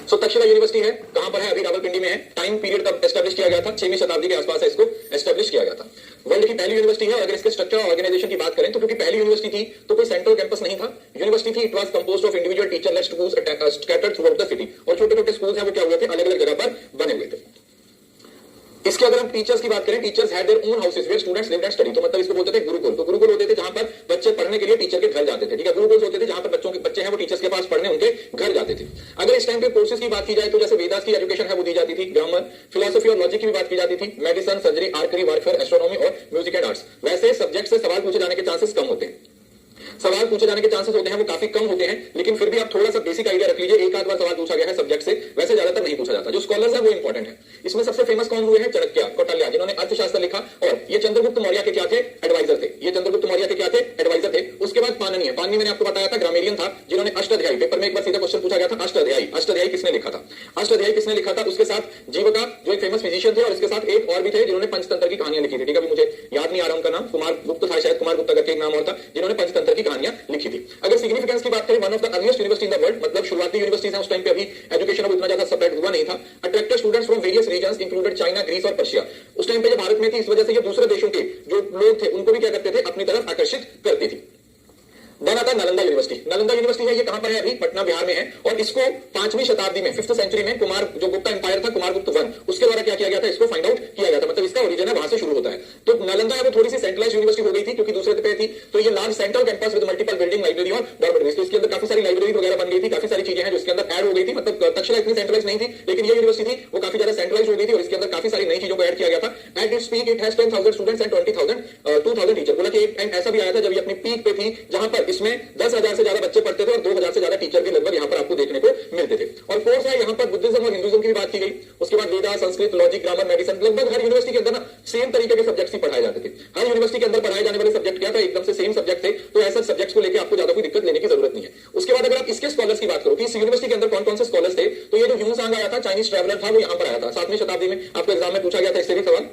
सो Takshashila university है, कहां पर है? अभी रावलपिंडी में है। टाइम पीरियड कब एस्टैब्लिश किया गया था? 6वीं शताब्दी के आसपास है इसको एस्टैब्लिश किया गया था। वर्ल्ड की पहली यूनिवर्सिटी है। अगर इसके स्ट्रक्चर और ऑर्गेनाइजेशन की बात करें तो क्योंकि पहली यूनिवर्सिटी थी तो कोई सेंट्रल कैंपस नहीं था, यूनिवर्सिटी थी। It was composed of individual teacher led schools scattered throughout the city, और छोटे छोटे स्कूल्स हैं वो क्या हुए थे? अलग अलग जगह पर बने हुए थे। इसके अगर हम टीचर्स की बात करें, teachers had their own houses where students lived and study, तो मतलब इसको बोलते थे गुरुकुल। तो गुरुकुल होते थे जहां पर बच्चे पढ़ने के लिए टीचर के घर जाते थे, ठीक है। गुरुकुल होते थे जहां पर बच्चों के बच्चे हैं वो टीचर्स के पास पढ़ने उनके घर जाते थे। अगर इस टाइम पे कोर्सेज की बात की जाए तो जैसे वेदास की एजुकेशन है वो दी जाती थी, ग्रामर, फिलोसफी और लॉजिक की भी बात की जाती थी, medicine, surgery, archery, warfare, astronomy और म्यूजिक एंड आर्ट्स। वैसे सब्जेक्ट से सवाल पूछे जाने के चांसेस कम होते हैं, सवाल पूछे जाने के चांसेस होते हैं वो काफी कम होते हैं, लेकिन फिर भी आप थोड़ा सा बेसिक आइडिया रख लीजिए। एक आध बार सवाल पूछा गया है सब्जेक्ट से, वैसे ज्यादातर नहीं पूछा जाता। जो स्कॉलर्स है वो इंपॉर्टेंट है। इसमें सबसे फेमस कौन हुए हैं? चाणक्य, कौटिल्य, जिन्होंने अर्थशास्त्र लिखा, और ये चंद्रगुप्त मौर्य के क्या थे? एडवाइजर थे। ये चंद्रगुप्त मौर्य के क्या थे? एडवाइजर थे। उसके बाद पाणिनि है। पाणिनि मैंने आपको बताया था ग्रामेरियन था, जिन्होंने अष्टाध्यायी, पेपर में एक बार सीधा क्वेश्चन पूछा गया था, अष्टाध्यायी, अष्टाध्यायी किसने लिखा था? अष्टाध्यायी किसने लिखा था? उसके साथ जीवका जो एक फेमस फिजिशियन थे, और इसके साथ एक और भी थे जिन्होंने पंचतंत्र की कहानियां लिखी थी, ठीक है। मुझे याद नहीं आ रहा उनका नाम, कुमार गुप्त था शायद, कुमार गुप्ता करके एक नाम और था, जिन्होंने पंचतंत्र की कहानियां लिखी थी। अगर सिग्निफिकेंस की बात करें, one of the earliest university in the world, मतलब शुरुआती यूनिवर्सिटीज हैं उस टाइम पे, अभी एजुकेशन अब इतना ज्यादा स्प्रेड हुआ नहीं था। Attracted students from various regions included China, Greece और पर्शिया। उस टाइम पे जब भारत में थी, इस वजह से ये दूसरे देशों के जो लोग थे उनको भी क्या करते थे? अपनी तरफ आकर्षित करती थी। देन आता है नालंदा यूनिवर्सिटी। नालंदा यूनिवर्सिटी है, ये कहां पर है? अभी पटना बिहार में है, और इसको 5वीं शताब्दी में, 5th सेंचुरी में, कुमार जो गुप्ता एम्पायर था, कुमारगुप्त वन, उसके द्वारा क्या किया गया था? इसको फाइंड आउट किया गया था, मतलब इसका ओरिजिन है वहां से शुरू होता है। तो नालंदा है वो थोड़ी सी सेंट्रलाइज यूनिवर्सिटी हो गई थी क्योंकि दूसरे पे थी, तो ये large central campus with multiple building, library और डॉर्मेटरीज। तो इसके अंदर काफी सारी लाइब्रेरी वगैरह बन गई थी, काफी सारी चीजें हैं जो इसके अंदर ऐड हो गई थी। मतलब तक्षशिला इतनी सेंट्रलाइज नहीं थी, लेकिन ये यूनिवर्सिटी थी वो काफी ज्यादा सेंट्रलाइज हो गई थी, और इसके अंदर काफी सारी नई चीजों को ऐड किया गया था। At its peak it has 10,000 students and 20,000 teacher. बोला कि एक टाइम ऐसा भी आया था जब ये अपनी पीक पे थी, जहां पर इसमें 10,000 से ज्यादा बच्चे पढ़ते थे और 2,000 से ज्यादा टीचर भी लगभग यहां पर आपको देखने को मिलते थे। और कोर्स है यहां पर बुद्धिज्म और हिंदुइज्म की भी बात की गई। उसके बाद वेदा, संस्कृत, लॉजिक, ग्रामर, मेडिसिन, लगभग हर यूनिवर्सिटी के अंदर ना सेम तरीके के सब्जेक्ट्स ही पढ़ाए जाते थे। हर यूनिवर्सिटी के अंदर पढ़ाए जाने वाले सब्जेक्ट क्या था? एकदम से सेम सब्जेक्ट थे। तो ऐसे सब्जेक्ट्स को लेकर आपको ज्यादा कोई दिक्कत लेने की जरूरत नहीं है। उसके बाद अगर आप इसके स्कॉलर्स की बात करो कि इस यूनिवर्सिटी के अंदर कौन कौन से स्कॉलर्स थे, तो ये जो ह्यूनसांग आया था, चाइनीज ट्रैवलर था, वो यहां पर आया था 7वीं शताब्दी में। आपको एग्जाम में पूछा गया था इससे भी सवाल।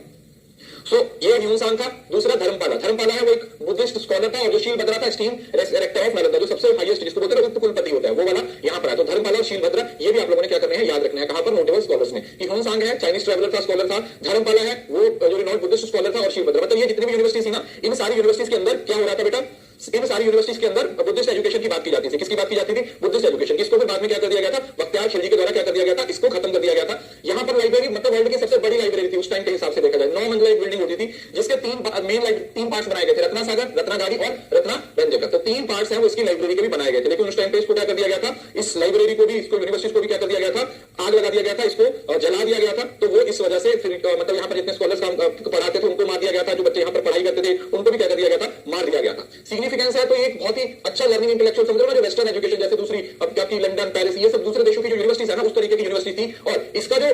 ये ह्यूनसांग था। दूसरा धर्मपाला, धर्मपाला है वो एक बुद्धिस्ट स्कॉलर था, और जो शीलभद्रा था, स्टीम रेक्टर ऑफ नालंदा, जो सबसे हाईएस्ट जिसको बोलते हैं उप कुलपति होता है, वो वाला यहां पर है। तो धर्मपाला और शीलभद्रा ये भी आप लोगों ने क्या करने हैं? याद रखना है। कहां पर? नोटेबल स्कॉलर्स में। ह्यूनसांग है, चाइनीज ट्रैवलर था, स्कॉलर था। धर्मपाला है वो जो नॉन बुद्धिस्ट स्कॉलर था, और शीलभद्रा, मतलब ये जितनी भी यूनिवर्सिटीज थी ना, इन सारी यूनिवर्सिटीज के अंदर क्या हो रहा था बेटा? इन सारी यूनिवर्सिटीज के अंदर बुद्धिस्ट एजुकेशन की बात की जाती थी। किसकी बात की जाती थी? बुद्धिस्ट एजुकेशन की। इसको फिर बाद में क्या कर दिया गया था? बख्तियार खिलजी के द्वारा क्या कर दिया गया था? इसको खत्म कर दिया गया था। यहां पर लाइब्रेरी, मतलब वर्ल्ड की सबसे बड़ी लाइब्रेरी थी उस टाइम के हिसाब से देखा जाए। 9 मंजिला एक बिल्डिंग होती थी, जिसके तीन पार्ट्स बनाए गए थे, रत्नासागर, रत्नागारी और रत्नारंजक। तो 3 पार्ट्स हैं वो इसकी लाइब्रेरी के भी बनाए गए थे। लेकिन उस टाइम पे इसको क्या कर दिया गया था? इस लाइब्रेरी को भी, इसको यूनिवर्सिटी को भी क्या कर दिया गया था? आग लगा दिया गया था, इसको जला दिया गया था। तो वो इस वजह से फिर मतलब यहाँ पर जितने स्कॉलर्स पढ़ाते थे उनको मार दिया गया था, जो बच्चे यहाँ पर पढ़ाई करते थे उनको भी क्या कर दिया गया था? मार दिया गया था। सिग्निफिकेंस है तो एक बहुत ही अच्छा लर्निंग इंटेलेक्चुअल समझ लो, जो वेस्टर्न एजुकेशन जैसे दूसरी अब क्या की लंदन, पेरिस, ये सब दूसरे देशों की जो यूनिवर्सिटीज है ना, उस तरीके की यूनिवर्सिटी थी। और इसका जो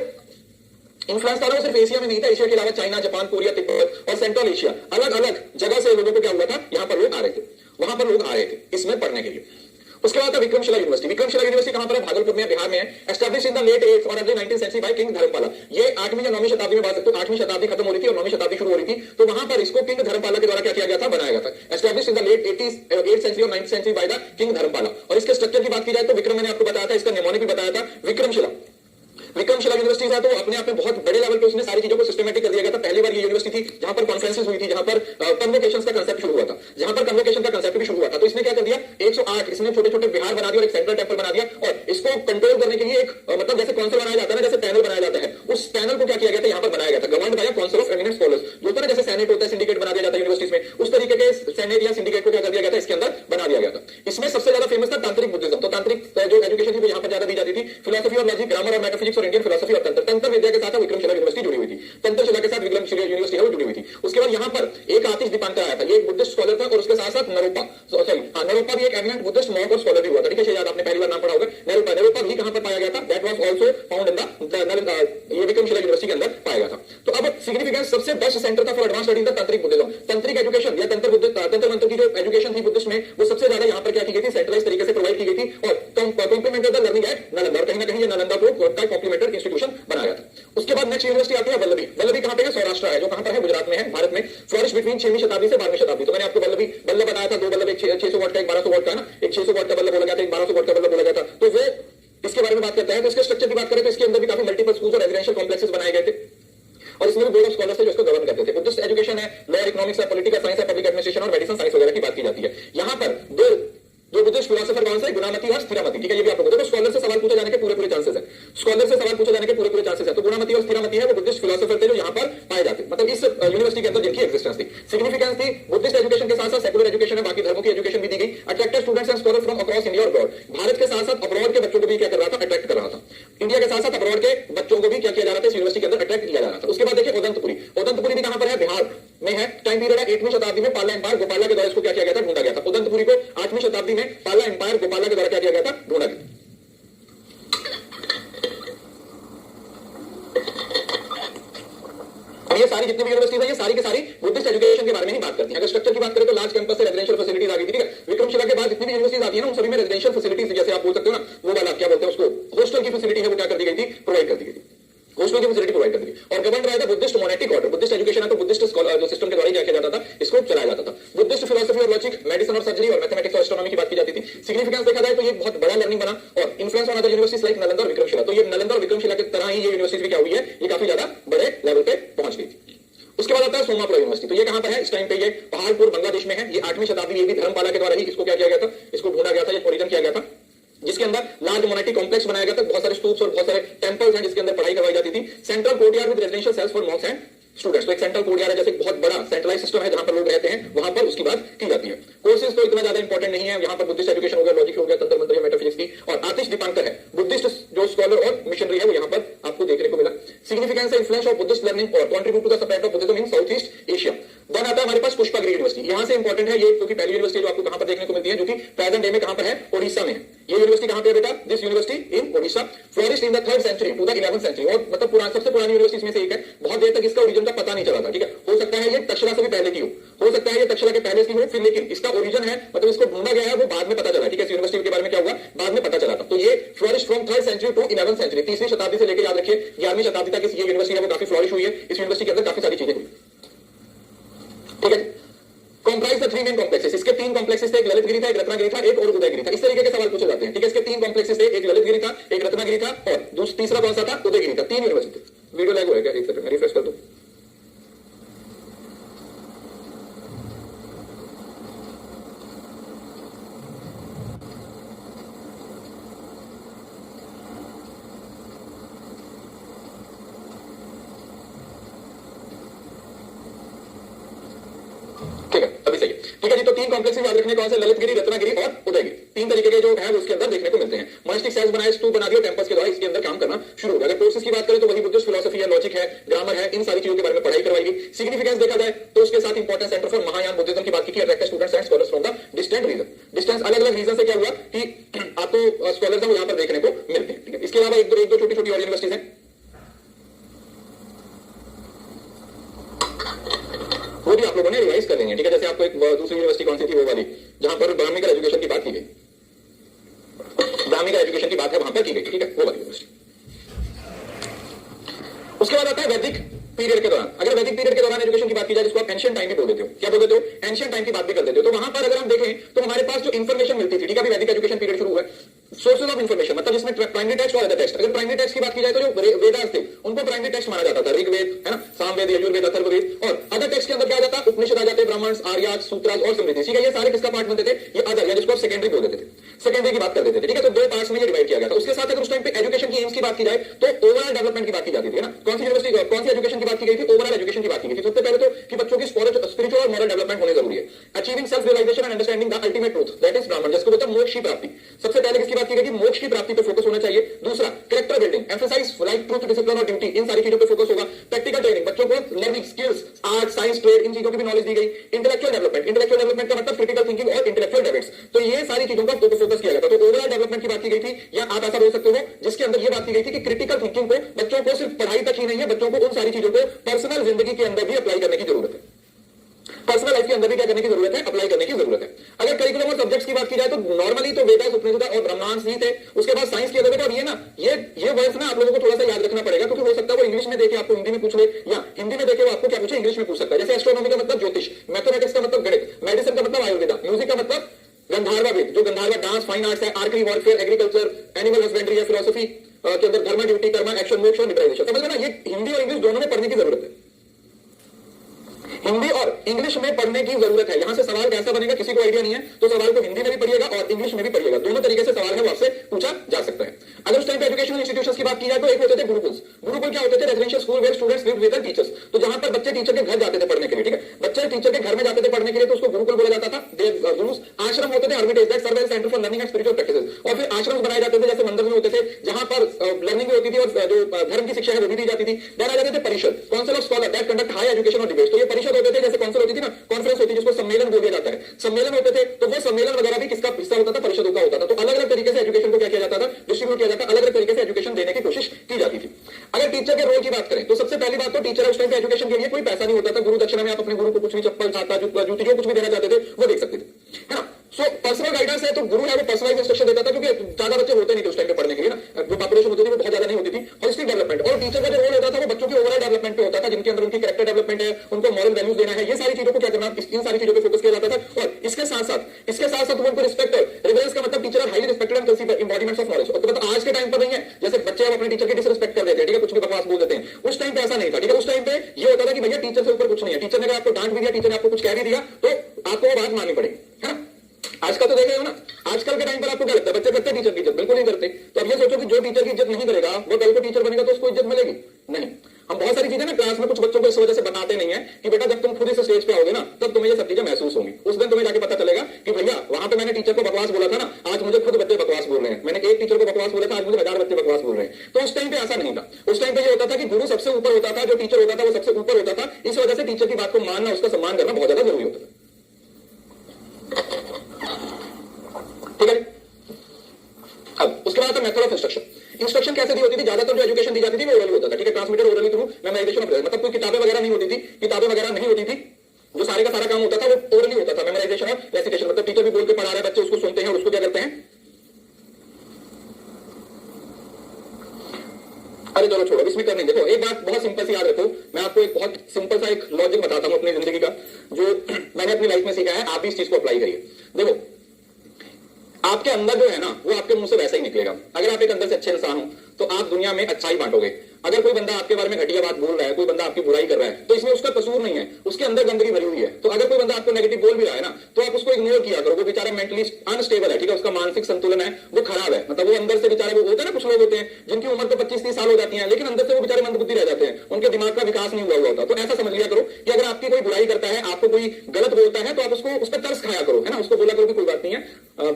इन्फ्लुएंस था ना, सिर्फ एशिया में नहीं था, एशिया के अलावा चाइना, जापान, कोरिया, तिब्बत और सेंट्रल एशिया, अलग अलग जगह से लोगों को क्या हुआ था? यहाँ पर लोग आ रहे थे, वहां पर लोग आ रहे थे इसमें पढ़ने के लिए। उसके बाद विक्रमशिला यूनिवर्सिटी। विक्रमशिला यूनिवर्सिटी कहां पर है? भागलपुर में, बिहार में है। Establish in the late 8th और early 19th century by king Dharmapala. ये 8वीं या 9वीं शताब्दी में बात सकते हो, 8वीं शताब्दी खत्म हो रही थी और 9वीं शताब्दी शुरू हो रही थी, तो वहां पर इसको किंग धर्मपाला के द्वारा क्या किया गया था? बनाया गया था। Establish in the late 8th century और 9th century by the king Dharmapala. और इसके स्ट्रक्चर की बात की जाए तो विक्रम मैंने आपको बताया था, इसका निमोनिक भी बताया था। विक्रमशिला यूनिवर्सिटी है तो अपने आप में बहुत बड़े लेवल पे उसने सारी चीजों को सिस्टमेटिक कर दिया गया था। पहली बार ये यूनिवर्सिटी थी जहां पर कॉन्फ्रेंसेस हुई थी, जहां पर कन्वोकेशंस का कांसेप्ट शुरू हुआ था, जहां पर कन्वोकेशन का कांसेप्ट भी शुरू हुआ था। तो इसने क्या कर दिया? 108 इसने छोटे छोटे विहार बना दिया और एक सेंट्रल टेंपल बना दिया, और इसको कंट्रोल करने के लिए एक मतलब जैसे काउंसिल बनाया जाता है ना, जैसे पैनल बनाया जाता है, उस पैनल को क्या किया गया था? यहाँ पर बनाया गया था। Governed bye council of eminent scholars, जो होता है जैसे सेनेट होता है, सिंडिकेट बना दिया जाता है यूनिवर्सिटीज में, उस तरीके के सेनेट या सिंडिकेट को क्या कर दिया गया था? इसके अंदर बना दिया गया था। इसमें सबसे ज्यादा फेमस था तांत्रिक बुद्धिज्म। तो तांत्रिक जो एजुकेशन थी वो यहाँ पर ज्यादा दी जाती थी। फिलोसफी और लॉजिक, ग्रामर और मेटाफिजिक्स और इंडियन फिलोसफी और तंत्र विद्या के साथ विक्रमशिला यूनिवर्सिटी जुड़ी हुई थी। तंत्रशिला के साथ विक्रमशिला यूनिवर्सिटी जुड़ी हुई थी। उसके बाद यहाँ पर एक आतिश दीपांकर आया था, ये एक बुद्धिस्ट स्कॉलर था, और उसके साथ साथ नरोपा, नरोपा भी एक एमिनेंट बुद्धिस्ट मॉन्क और स्कॉलर भी हुआ था। ठीक है, शायद आपने पहली बार नाम पढ़ा होगा। नरोपा भी कहां पर पाया गया था? That was also found in the ये विक्रमशिला यूनिवर्सिटी के अंदर पाया गया था। तो अब सिग्निफिकेंस सबसे बेस्ट सेंटर था for advance study in the tantric Buddhism. Tantric education या तंत्र मंत्र की जो एजुकेशन थी बुद्धिस्ट में, वो सबसे ज्यादा यहाँ पर क्या की गई थी? सेंट्रलाइज तरीके से प्रोवाइड की गई थी, और complimented the learning at Nalanda. कहीं ना कहीं ये नालंदा को कॉम्प्लीमेंटेड इंस्टीट्यूशन बनाया था। उसके बाद नेक्स्ट यूनिवर्सिटी आती है वल्लभी। वल्लभी कहां पे है? सौराष्ट्र है, जो कहां पर है? गुजरात में है, भारत में। फ्लोरिश बिटवीन 6वीं शताब्दी से 12वीं शताब्दी। तो मैंने आपको बल्लभ बताया था, 2 बल्लभ, एक 600 वाट का, एक 1200 वाट का है ना, एक 600 वाट का बल्लभ बोला गया था, एक 1200 वाट का बल्लभ बोला गया था। तो वो इसके बारे में बात करता है तो इसके स्ट्रक्चर की बात करें तो इसके अंदर भी काफी मल्टीपल स्कूल्स और रेजिडेंशियल कॉम्प्लेक्सेस बनाए गए थे और इसमें भी बोर्ड ऑफ स्कॉलर्स थे जो इसको गवर्न करते थे। बुद्धिस्ट एजुकेशन है, लॉ, इकोनॉमिक्स है, पॉलिटिकल साइंस है, पब्लिक एडमिनिस्ट्रेशन और मेडिसिन साइंस वगैरह की बात की जाती है। यहां पर दो जो बुद्धिस्ट फिलोसोफर कौन से, गुणामती और स्थिरामती, ठीक है, ये भी आप लोगों को स्कॉलर से सवाल पूछे जाने के पूरे चांसेस है, स्कॉलर से सवाल पूछे जाने के पूरे चांसेस है। तो गुणामती और स्थिरामती है वो बुद्धिस्ट फिलोसोफर थे जो यहां पर पाए जाते, मतलब इस यूनिवर्सिटी के अंदर जिनकी एग्जिस्टेंस थी, सिग्निफिकेंस थी। बुद्धिस्ट एजुकेशन के साथ साथ सेकुलर एजुकेशन है, बाकी धर्मों की एजुकेशन भी दी गई। Attracted students and scholar from across India और अब्रॉड, भारत के साथ साथ अब्रॉड के बच्चों को भी क्या कर रहा था, अट्रैक्ट कर रहा था। इंडिया के साथ साथ अब्रॉड के बच्चों को भी क्या किया जा रहा था, इस यूनिवर्सिटी के अंदर अट्रैक्ट किया जा रहा था। उसके बाद देखिए ओदंतपुरी, ओदंतपुरी भी कहां पर है, बिहार में है। टाइम पीरियड है 8वीं शताब्दी में, पाला एम्पायर गोपाला के द्वारा इसको क्या किया गया था, ढूंढा गया था। उदंतपुरी को 8वीं शताब्दी में पाला एम्पायर गोपाला के द्वारा क्या किया गया था, ढूंढा गया। ये सारी जितनी भी यूनिवर्सिटीज है ये सारी के सारी बुद्धिस्ट एजुकेशन के बारे में ही बात करती हैं। अगर स्ट्रक्चर की बात करें तो लार्ज कैंपस से रेजिडेंशियल फैसिलिटीज आ गई थी, ठीक है। विक्रमशिला के बाद जितनी भी यूनिवर्सिटीज आती है ना उन सभी में रेजिडेंशियल फैसिलिटीज, जैसे आप बोल सकते हो ना, वो वाला क्या बोलते हैं उसको, हॉस्टल की फैसिलिटी है वो क्या कर दी गई थी, प्रोवाइड कर दी गई थी, हॉस्टल की फैसिलिटी प्रोवाइड कर दी। और गवर्न रहा था बुद्धिस्ट मोनेटिक ऑर्डर। बुद्धिस्ट एजुकेशन है तो बुद्धिस्ट जो सिस्टम के द्वारा क्या किया जाता था, इसको चलाया जाता था। बुद्धिस्ट फिलोसफी और लॉजिक, मेडिसिन और सर्जरी और मैथमेटिक्स और एस्ट्रोनॉमी की बात की जाती थी। सिग्निफिकेंस देखा जाए तो ये बहुत बड़ा लर्निंग बना और influence on other universities like Nalanda और विक्रमशिला। तो ये नालंदा और विक्रमशिला की तरह ही ये यूनिवर्सिटी भी क्या हुई है, ये काफी ज्यादा बड़े लेवल पे पहुंच गई थी। उसके बाद आता है सोमापुरा यूनिवर्सिटी। तो ये कहां पर है, इस टाइम पे ये पहाड़पुर बांग्लादेश में है। ये 8वीं शताब्दी, ये भी धर्मपाला के द्वारा ही इसको क्या किया गया था, इसको ढूंढा गया था, ये ओरिजिन किया गया था, जिसके अंदर लार्ज मोनेटिक कॉम्प्लेक्स बनाया गया था, बहुत सारे स्तूप्स और बहुत सारे टेंपल्स हैं जिसके अंदर पढ़ाई करवाई जाती थी। Central courtyard with residential cells for monks and students. तो एक सेंट्रल कोर्टयार्ड है, जैसे बहुत बड़ा सेंट्रलाइज सिस्टम है जहां पर लोग रहते हैं, वहां पर उसकी बात की जाती है। कोर्सेज तो इतना ज्यादा इंपॉर्टेंट नहीं है, यहाँ पर बुद्धिस्ट एजुकेशन हो गया, लॉजिक हो गया, तंत्र मंत्र, मेटाफिजिक्स की। और आतिश दीपांकर है बुद्धिस्ट जो स्कॉलर और मिशनरी है वो यहाँ पर आपको देखने को मिला। सिग्निफिकेंस है इन्फ्लुएंस ऑफ बुद्धिस्ट लर्निंग और contribute to the spread of Buddhism in South East Asia. Then आता है हमारे पास पुष्पागिरी यूनिवर्सिटी। यहां से इंपॉर्टेंट है ये, क्योंकि पहली यूनिवर्सिटी जो आपको कहां पर देखने को मिलती है, जो कि प्रेजेंट डे में कहां पर है, ओडिशा में। ये यूनिवर्सिटी कहां पे है बेटा, this university in Odisha, flourished in the 3rd century to the 11th century. और मतलब पुरानी, सबसे पुरानी यूनिवर्सिटी में से एक है। बहुत देर तक इसका ओरिजिन का पता नहीं चला था, ठीक है। हो सकता है ये तक्षशिला से भी पहले की हो सकता है ये तक्षशिला के पहले की हो, फिर लेकिन इसका ओरिजिन है, मतलब इसको ढूंढा गया है, वो बाद में पता चला, ठीक है। इस यूनिवर्सिटी के बारे में क्या हुआ, बाद में पता चला था। तो ये flourished from 3rd century to 11th century, 3वीं शताब्दी से लेकर याद रखिए 11वीं शताब्दी तक ये यूनिवर्सिटी है वो काफी फ्लोरिश हुई है। इस यूनिवर्सिटी के अंदर काफी सारी चीजें हुई, ठीक है। Comprise the 3 main complexes. इसके 3 कॉम्प्लेक्सेस थे, एक ललितगिरी था, एक रत्नागिरी था, एक और उदयगिरी था। इस तरीके के सवाल पूछे जाते हैं, ठीक है। इसके 3 कॉम्प्लेक्सेस थे, एक ललितगिरी था, एक रत्नागिरी था और तीसरा कौन सा था, उदयगिरी था। 3 यूनिवर्सिटी। वीडियो लैग हो गया, एक सेकंड रिफ्रेश कर दो। ठीक है, अभी सही है, ठीक है जी। तो 3 कॉम्प्लेक्सेस याद रखने कौन से, ललितगिरी, रत्नागिरी और उदयगिरी। 3 तरीके के जो है वो उसके अंदर देखने को मिलते हैं। मोनेस्टिक सेल्स बनाए, स्तूप बना दिए, टेम्पल्स के द्वारा इसके अंदर काम करना शुरू हो गया। अगर कोर्सेज की बात करें तो वही बुद्धिस्ट फिलोसफी है, लॉजिक है, ग्रामर है, इन सारी चीजों के बारे में पढ़ाई करवाई गई। सिग्निफिकेंस देखा जाए तो उसके साथ important centre for Mahayana Buddhism की बात की, attracted students and scholars from the distant region. Distance अलग अलग रीजन से क्या हुआ कि आपको स्कॉलर्स है वो यहां पर देखने को मिलते हैं, ठीक है। इसके अलावा एक दो छोटी छोटी और यूनिवर्सिटीज हैं, वो भी आप लोगों ने रिवाइज कर लेंगे, ठीक है। जैसे आपको एक दूसरी यूनिवर्सिटी कौन सी थी, वो वाली जहां पर ब्राह्मणिकल एजुकेशन की बात की गई, ब्राह्मणिकल एजुकेशन की बात है वहां पर की गई, ठीक है, वो वाली यूनिवर्सिटी। उसके बाद आता है वैदिक पीरियड के दौरान। अगर वैदिक पीरियड के दौरान एजुकेशन की बात की जाए, जिसको आप एंशिएंट टाइम भी बोल देते हो, क्या बोल देते हो, एंशिएंट टाइम की बात भी कर देते हो। तो वहां पर अगर हम देखें तो हमारे पास जो इंफॉर्मेशन मिलती थी, ठीक है, अभी वैदिक एजुकेशन पीरियड शुरू हुआ है, सोर्सेज ऑफ इंफॉर्मेशन, मतलब जिसमें प्राइमरी टेक्स्ट और अदर टेक्स्ट। अगर प्राइमरी टेक्स्ट की बात की जाए तो जो वेदास थे उनको प्राइमरी टेक्स्ट माना जाता था, ऋग्वेद है ना, सामवेद, यजुर्वेद, अथर्ववेद। और अदर टेक्स्ट के अंदर क्या जाता, उपनिषद आ जाते, ब्राह्मण, आर्यास, सूत्रास और स्मृति, ठीक है। ये सारे किसका पार्ट बनते थे, ये अदर, या जिसको आप सेकेंडरी बोल देते थे, सेकेंडरी की बात कर देते थे, ठीक है। तो 2 पार्ट्स में ये डिवाइड किया गया था। उसके साथ अगर उस टाइम पे एजुकेशन की एम्स की बात की जाए तो ओवरऑल डेवलपमेंट की बात की जाती थी ना। कौन सी यूनिवर्सिटी, कौन सी एजुकेशन की बात की गई थी, ओवरऑल एजुकेशन की बात की गई थी। सबसे पहले तो कि बच्चों की स्पिरिचुअल और मॉरल डेवलपमेंट होनी जरूरी है। Achieving self realisation and understanding the ultimate truth, that is Brahman, जिसको बोलते हैं मोक्ष की प्राप्ति। सबसे पहले किसकी बात की गई, मोक्ष की प्राप्ति पे फोकस होना चाहिए। दूसरा character building, emphasise like truth, discipline और ड्यूटी, इन सारी चीजों पे फोकस होगा। प्रैक्टिकल ट्रेनिंग, बच्चों को learning skills, art, science, trade, इन चीजों की भी नॉलेज दी गई। इंटेलेक्चुअल डेवलपमेंट, इंटेलेक्चुअल डेवलपमेंट का मतलब क्रिटिकल थिंकिंग और इंटेलेक्चुअल डेबिट्स। तो ये सारी चीजों का फोकस किया गया था। तो ओवरऑल डेवलपमेंट की बात की गई थी, या आप ऐसा बोल सकते हो जिसके अंदर ये बात की गई थी कि क्रिटिकल थिंकिंग को बच्चों को सिर्फ पढ़ाई तक ही नहीं है, बच्चों को उन सारी चीजों को पर्सनल जिंदगी के अंदर भी अप्लाई करने की जरूरत है, पर्सनल लाइफ के अंदर भी क्या करने की जरूरत है, अप्लाई करने की जरूरत है। अगर करिकुलम और सब्जेक्ट्स की बात की जाए तो नॉर्मली तो वेदास, उपनिषद और ब्रह्मांड ही थे। उसके बाद साइंस की अगर, और ये ना ये वर्ड्स ना आप लोगों को थोड़ा सा याद रखना पड़ेगा, क्योंकि हो सकता है वो इंग्लिश में देखे आपको हिंदी में पूछ ले, या हिंदी में देखे वो आपको क्या पूछे, इंग्लिश में पूछ सकता है। जैसे एस्ट्रोनॉमी का मतलब ज्योतिष, मैथमेटिक्स का मतलब गणित, मेडिसिन का मतलब आयुर्वेदा, म्यूजिक का मतलब गंधर्वाविद, जो गंधर्वा डांस, फाइन आर्ट्स है, आर्करी, वॉरफेयर, एग्रीकल्चर, एनिमल हस्बेंड्री या फिलोसफी के अंदर धर्म, ड्यूटी, कर्म, एक्शन, मोक्ष और लिबरेशन। समझ लो ना, ये हिंदी और इंग्लिश दोनों में पढ़ने की जरूरत है। हिंदी और इंग्लिश में पढ़ने की जरूरत है। यहां से सवाल कैसा बनेगा किसी को आइडिया नहीं है, तो सवाल को हिंदी में भी पढ़िएगा और इंग्लिश में भी पढ़िएगा, दोनों तरीके से सवाल है वो आपसे पूछा जा सकता है। अगर उस टाइम पे एजुकेशनल इंस्टीट्यूशंस की बात की जाए तो एक होते थे गुरुकुल्स। गुरुकुल क्या होते थे? Residential school where students lived with their teachers. तो जहां पर बच्चे टीचर के घर जाते थे पढ़ने के लिए, ठीक है, बच्चे टीचर के घर में जाते थे पढ़ने के लिए, तो उसको गुरुकुल बोला जाता था। गुरुस आश्रम होते थे, hermitage that serve as centre for learning and spiritual practices. और फिर आश्रम बनाए जाते थे, जैसे मंदिर में होते थे, जहां पर लर्निंग भी होती थी और जो धर्म की शिक्षा है वो भी दी जाती थी। देन आ जाते थे परिषद, council of scholar that conduct high education और डिबेट। तो ये परिषद होते थे, जैसे काउंसिल होती थी ना, कॉन्फ्रेंस होती है जिसको सम्मेलन बोला जाता है, सम्मेलन होते थे। तो वो सम्मेलन वगैरह भी किसका हिस्सा होता था? परिषदों का होता था। तो अलग अलग तरीके से एजुकेशन को क्या किया जाता था? डिस्ट्रीब्यूट किया जाता, अलग अलग तरीके से एजुकेशन देने की कोशिश की जाती थी। अगर टीचर के रोल की बात करें तो सबसे पहली बात तो टीचर उस टाइम पे एजुकेशन के लिए कोई पैसा नहीं होता था। गुरु दक्षिणा में आप अपने गुरु को कुछ भी, चप्पल, छाता, जूती, जो कुछ भी देना चाहते थे वो देख सकते थे, है ना। सो पर्सनल गाइडेंस है, तो गुरु है वो पर्सनलाइज इंस्ट्रक्शन देता था, क्योंकि ज्यादा बच्चे होते नहीं थे उस टाइम पे पढ़ने के लिए ना, जो पॉपुलेशन होती थी वो बहुत ज्यादा नहीं होती थी। होलिस्टिक डेवलपमेंट, और टीचर का जो रोल होता था वो बच्चों की ओवरऑल डेवलपमेंट पे होता था, जिनके अंदर उनकी कैरेक्टर डेवलपमेंट है, उनको मॉरल वैल्यूज देना है, ये सारी चीजों को क्या करना, इन सारी चीजों पे फोकस किया जाता था। और इसके साथ साथ उनको रिस्पेक्ट, रिवरेंस का मतलब teacher highly respected and considered embodiments of knowledge. तो मतलब आज के टाइम पर नहीं है, जैसे बच्चे अब अपने टीचर की डिसरिस्पेक्ट कर देते हैं, ठीक है, कुछ भी बकवास बोल देते हैं। उस टाइम पे ऐसा नहीं था, ठीक है। उस टाइम पे ये होता था कि भैया टीचर से ऊपर कुछ नहीं है। टीचर ने अगर आपको डांट भी दिया, टीचर ने आपको कुछ कह भी दिया, तो आपको वो बात माननी पड़ेगी, है ना। आजकल तो देख रहे हो ना, आजकल के टाइम पर आपको क्या लगता है, बच्चे करते टीचर की इज्जत? बिल्कुल नहीं करते। तो अब ये सोचो कि जो टीचर की इज्जत नहीं करेगा वो कल को टीचर बनेगा तो उसको इज्जत मिलेगी? नहीं। हम बहुत सारी चीजें ना क्लास में कुछ बच्चों को इस वजह से बताते नहीं है कि बेटा जब तुम खुद इस स्टेज पे आओगे ना, तब तुम्हें ये सब चीजें महसूस होंगी। उस दिन तुम्हें जाके पता चलेगा कि भैया वहां पे मैंने टीचर को बकवास बोला था ना, आज मुझे खुद बच्चे बकवास बोल रहे हैं। मैंने एक टीचर को बकवास बोला था, आज मुझे 1000 बच्चे बकवास बोल रहे हैं। तो उस टाइम पे ऐसा नहीं था। उस टाइम पे ये होता था कि गुरु सबसे ऊपर होता था, जो टीचर होता था वो सबसे ऊपर होता था। इस वजह से टीचर की बात को मानना, उसका सम्मान करना बहुत ज्यादा जरूरी होता था, ठीक है। अब उसके बाद मेथड ऑफ इंस्ट्रक्शन कैसे दी होती थी? ज्यादातर जो एजुकेशन दी जाती थी वो ओरली होता था, ठीक है, transmitted orally through memorisation of, मतलब कोई किताबें वगैरह नहीं होती थी, किताबें वगैरह नहीं होती थी। जो सारे का सारा काम होता था वो ओरली होता था, मेमोराइजेशन और रेसिटेशन, मतलब टीचर भी बोल के पढ़ा रहे हैं, बच्चे उसको सुनते हैं और उसको क्या करते हैं। अरे चलो छोड़ो, इसमें करने देखो, एक बात बहुत सिंपल सी याद रखो। मैं आपको एक बहुत सिंपल सा एक लॉजिक बताता हूं अपनी जिंदगी का, जो मैंने अपनी लाइफ में सीखा है। आप भी इस चीज को अप्लाई करिए। देखो, आपके अंदर जो है ना वो आपके मुंह से वैसा ही निकलेगा। अगर आप एक अंदर से अच्छे इंसान हो तो आप दुनिया में अच्छाई बांटोगे। अगर कोई बंदा आपके बारे में घटिया बात बोल रहा है, कोई बंदा आपकी बुराई कर रहा है, तो इसमें उसका कसूर नहीं है, उसके अंदर गंदगी भरी हुई है। तो अगर कोई बंदा आपको नेगेटिव बोल भी रहा है ना, तो आप उसको इग्नोर किया करो। वो बेचारा मेंटली अनस्टेबल है, ठीक है, उसका मानसिक संतुलन है वो खराब है, मतलब वो अंदर से बेचारे, वो होता है ना, कुछ लोग होते हैं जिनकी उम्र तो 25-30 साल हो जाती है, लेकिन अंदर से वो बेचारे मंदबुद्धि रह जाते हैं, उनके दिमाग का विकास नहीं हुआ होता। तो ऐसा समझ लिया करो कि अगर आपकी कोई बुराई करता है, आपको कोई गलत बोलता है, तो आप उसको उस पर तरस खाया करो, है ना, उसको बोला करो कि कोई बात नहीं है,